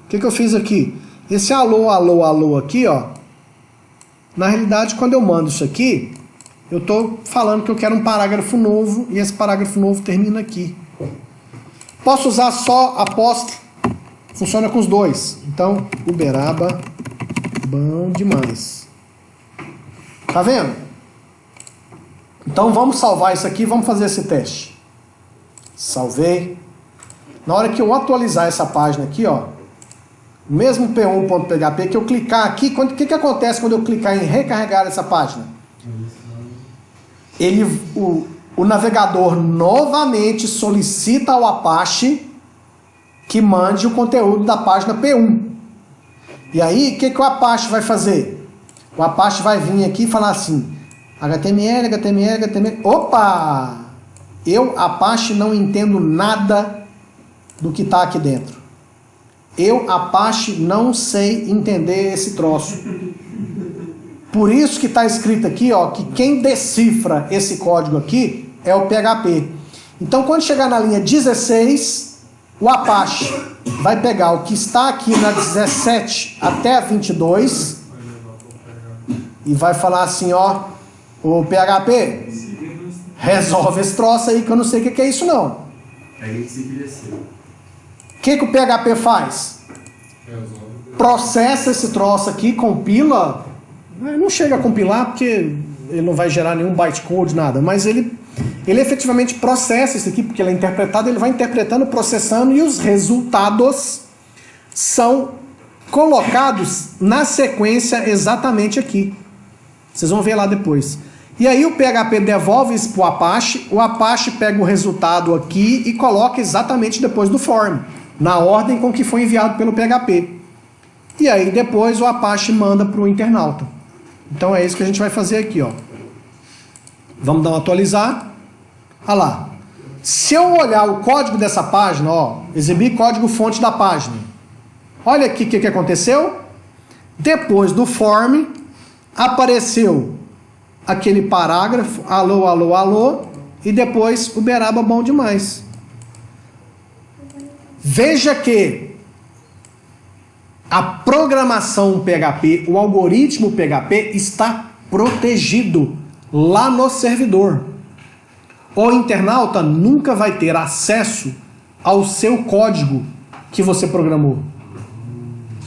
O que eu fiz aqui? Esse alô, alô, alô aqui, ó. Na realidade, quando eu mando isso aqui, eu estou falando que eu quero um parágrafo novo e esse parágrafo novo termina aqui. Posso usar só apóstrofe. Funciona com os dois. Então, Uberaba, bom demais. Tá vendo? Então vamos salvar isso aqui, vamos fazer esse teste. Salvei. Na hora que eu atualizar essa página aqui, ó, mesmo p1.php, que eu clicar aqui, o que acontece quando eu clicar em recarregar essa página? O navegador novamente solicita ao Apache que mande o conteúdo da página P1. E aí, o que o Apache vai fazer? O Apache vai vir aqui e falar assim, HTML, HTML, HTML... Opa! Eu, Apache, não entendo nada do que está aqui dentro. Eu, Apache, não sei entender esse troço. Por isso que está escrito aqui, ó, que quem decifra esse código aqui é o PHP. Então, quando chegar na linha 16, o Apache vai pegar o que está aqui na 17 até a 22 e vai falar assim, ó, o PHP, resolve esse troço aí que eu não sei o que é isso não. O que o PHP faz? Processa esse troço aqui, compila. Não chega a compilar porque ele não vai gerar nenhum bytecode, nada. Mas ele efetivamente processa isso aqui, porque ele é interpretado, ele vai interpretando, processando e os resultados são colocados na sequência exatamente aqui. Vocês vão ver lá depois. E aí o PHP devolve isso para o Apache pega o resultado aqui e coloca exatamente depois do form, na ordem com que foi enviado pelo PHP. E aí depois o Apache manda para o internauta. Então é isso que a gente vai fazer aqui, ó. Vamos dar um atualizar. Olha lá. Se eu olhar o código dessa página, ó, exibir código fonte da página. Olha aqui o que aconteceu. Depois do form, apareceu aquele parágrafo, alô, alô, alô, e depois Uberaba bom demais. Veja que a programação PHP, o algoritmo PHP está protegido lá no servidor. O internauta nunca vai ter acesso ao seu código que você programou.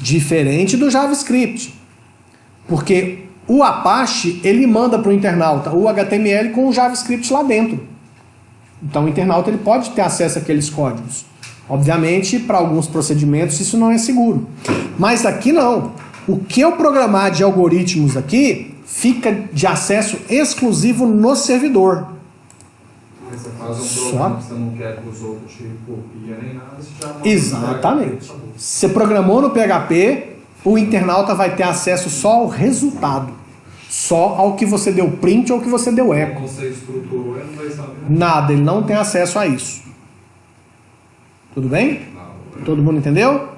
Diferente do JavaScript. Porque o Apache, ele manda para o internauta o HTML com o JavaScript lá dentro. Então o internauta ele pode ter acesso àqueles códigos. Obviamente, para alguns procedimentos isso não é seguro. Mas aqui não. O que eu programar de algoritmos aqui fica de acesso exclusivo no servidor. Você faz um programa que você não quer que os outros te copiem nem nada, você já manda. Exatamente. Você programou no PHP, o internauta vai ter acesso só ao resultado. Só ao que você deu print ou ao que você deu eco. Como você estruturou, ele não vai saber. Nada, ele não tem acesso a isso. Tudo bem? Todo mundo entendeu?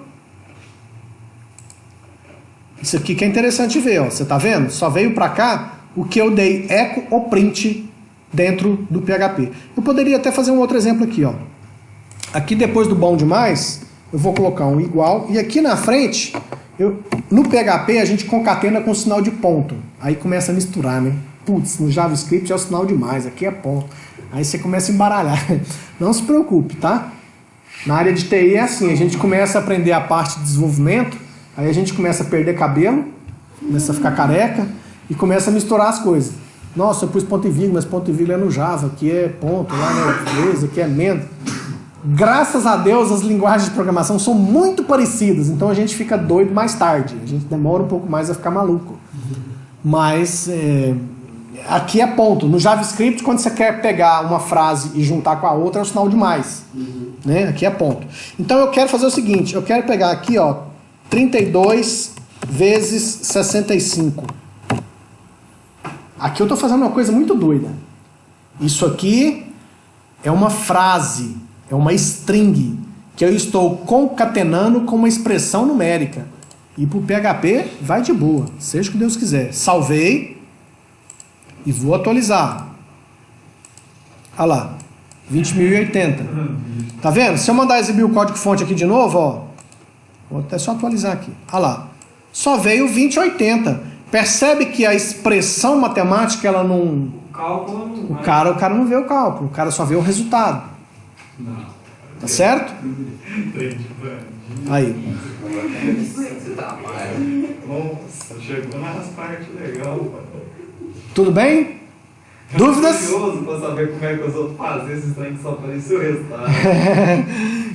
Isso aqui que é interessante ver, ó. Você tá vendo? Só veio para cá o que eu dei eco ou print dentro do PHP. Eu poderia até fazer um outro exemplo aqui, ó. Aqui depois do bom demais, eu vou colocar um igual. E aqui na frente, no PHP a gente concatena com sinal de ponto. Aí começa a misturar, né? Putz, no JavaScript é o sinal de mais, aqui é ponto. Aí você começa a embaralhar. Não se preocupe, tá? Na área de TI é assim, a gente começa a aprender a parte de desenvolvimento, aí a gente começa a perder cabelo, começa a ficar careca e começa a misturar as coisas. Nossa, eu pus ponto e vírgula, mas ponto e vírgula é no Java, aqui é ponto, lá é inglês, aqui é mendo. Graças a Deus as linguagens de programação são muito parecidas, então a gente fica doido mais tarde, a gente demora um pouco mais a ficar maluco. Mas aqui é ponto. No JavaScript, quando você quer pegar uma frase e juntar com a outra, é o sinal de mais. Né? Aqui é ponto. Então eu quero fazer o seguinte, eu quero pegar aqui, ó, 32 vezes 65. Aqui eu estou fazendo uma coisa muito doida. Isso aqui é uma frase, é uma string, que eu estou concatenando com uma expressão numérica. E para o PHP vai de boa, seja o que Deus quiser. Salvei e vou atualizar. Olha lá, 20.080. Tá vendo? Se eu mandar exibir o código-fonte aqui de novo, ó, vou até só atualizar aqui. Olha lá, só veio 2080. Percebe que a expressão matemática, ela não... O cara não vê o cálculo, o cara só vê o resultado. Tá certo? Aí. Nossa, chegou nas partes legais. Tudo bem? Dúvidas? Eu tô curioso pra saber como é que os outros fazem esses trem que só apareceu o resultado.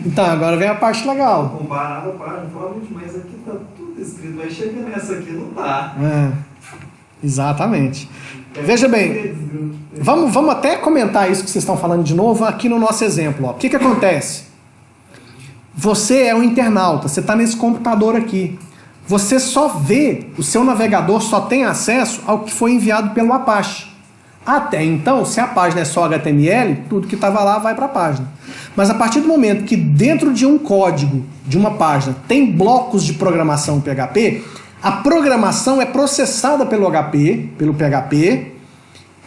Então, agora vem a parte legal. Comparado a página, provavelmente, mas aqui tá tudo escrito, mas chega nessa aqui não tá. Exatamente. Veja bem, vamos até comentar isso que vocês estão falando de novo aqui no nosso exemplo. Ó. O que acontece? Você é um internauta, você está nesse computador aqui. Você só vê, o seu navegador só tem acesso ao que foi enviado pelo Apache. Até então, se a página é só HTML, tudo que estava lá vai para a página. Mas a partir do momento que dentro de um código, de uma página, tem blocos de programação PHP, a programação é processada pelo PHP,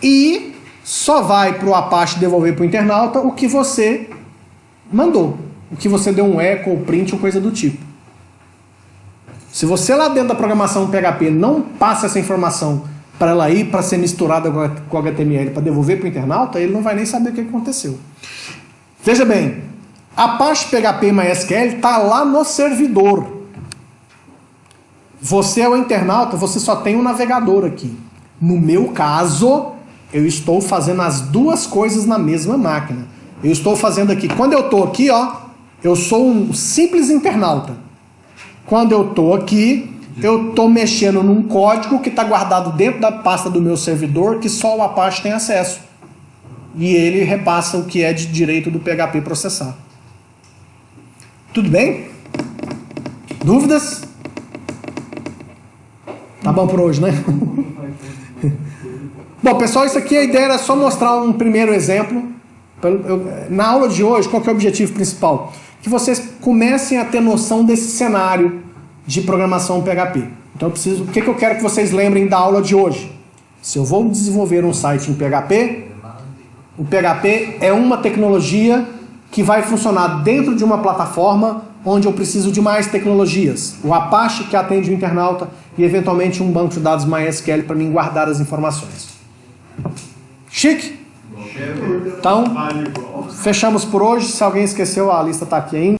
e só vai para o Apache devolver para o internauta o que você mandou. O que você deu um echo ou print ou coisa do tipo. Se você lá dentro da programação PHP não passa essa informação para ela ir para ser misturada com o HTML para devolver para o internauta, ele não vai nem saber o que aconteceu. Veja bem, Apache PHP MySQL está lá no servidor. Você é o internauta, você só tem um navegador aqui. No meu caso, eu estou fazendo as duas coisas na mesma máquina. Eu estou fazendo aqui, quando eu estou aqui, ó, eu sou um simples internauta. Quando eu estou aqui, eu estou mexendo num código que está guardado dentro da pasta do meu servidor, que só o Apache tem acesso. E ele repassa o que é de direito do PHP processar. Tudo bem? Dúvidas? Tá bom por hoje, né? Bom, pessoal, isso aqui a ideia era só mostrar um primeiro exemplo. Na aula de hoje, qual que é o objetivo principal? Que vocês comecem a ter noção desse cenário de programação PHP. Então o que eu quero que vocês lembrem da aula de hoje? Se eu vou desenvolver um site em PHP, o PHP é uma tecnologia que vai funcionar dentro de uma plataforma onde eu preciso de mais tecnologias. O Apache, que atende o internauta, e eventualmente um banco de dados MySQL para mim guardar as informações. Chique? Então, fechamos por hoje. Se alguém esqueceu, a lista está aqui ainda.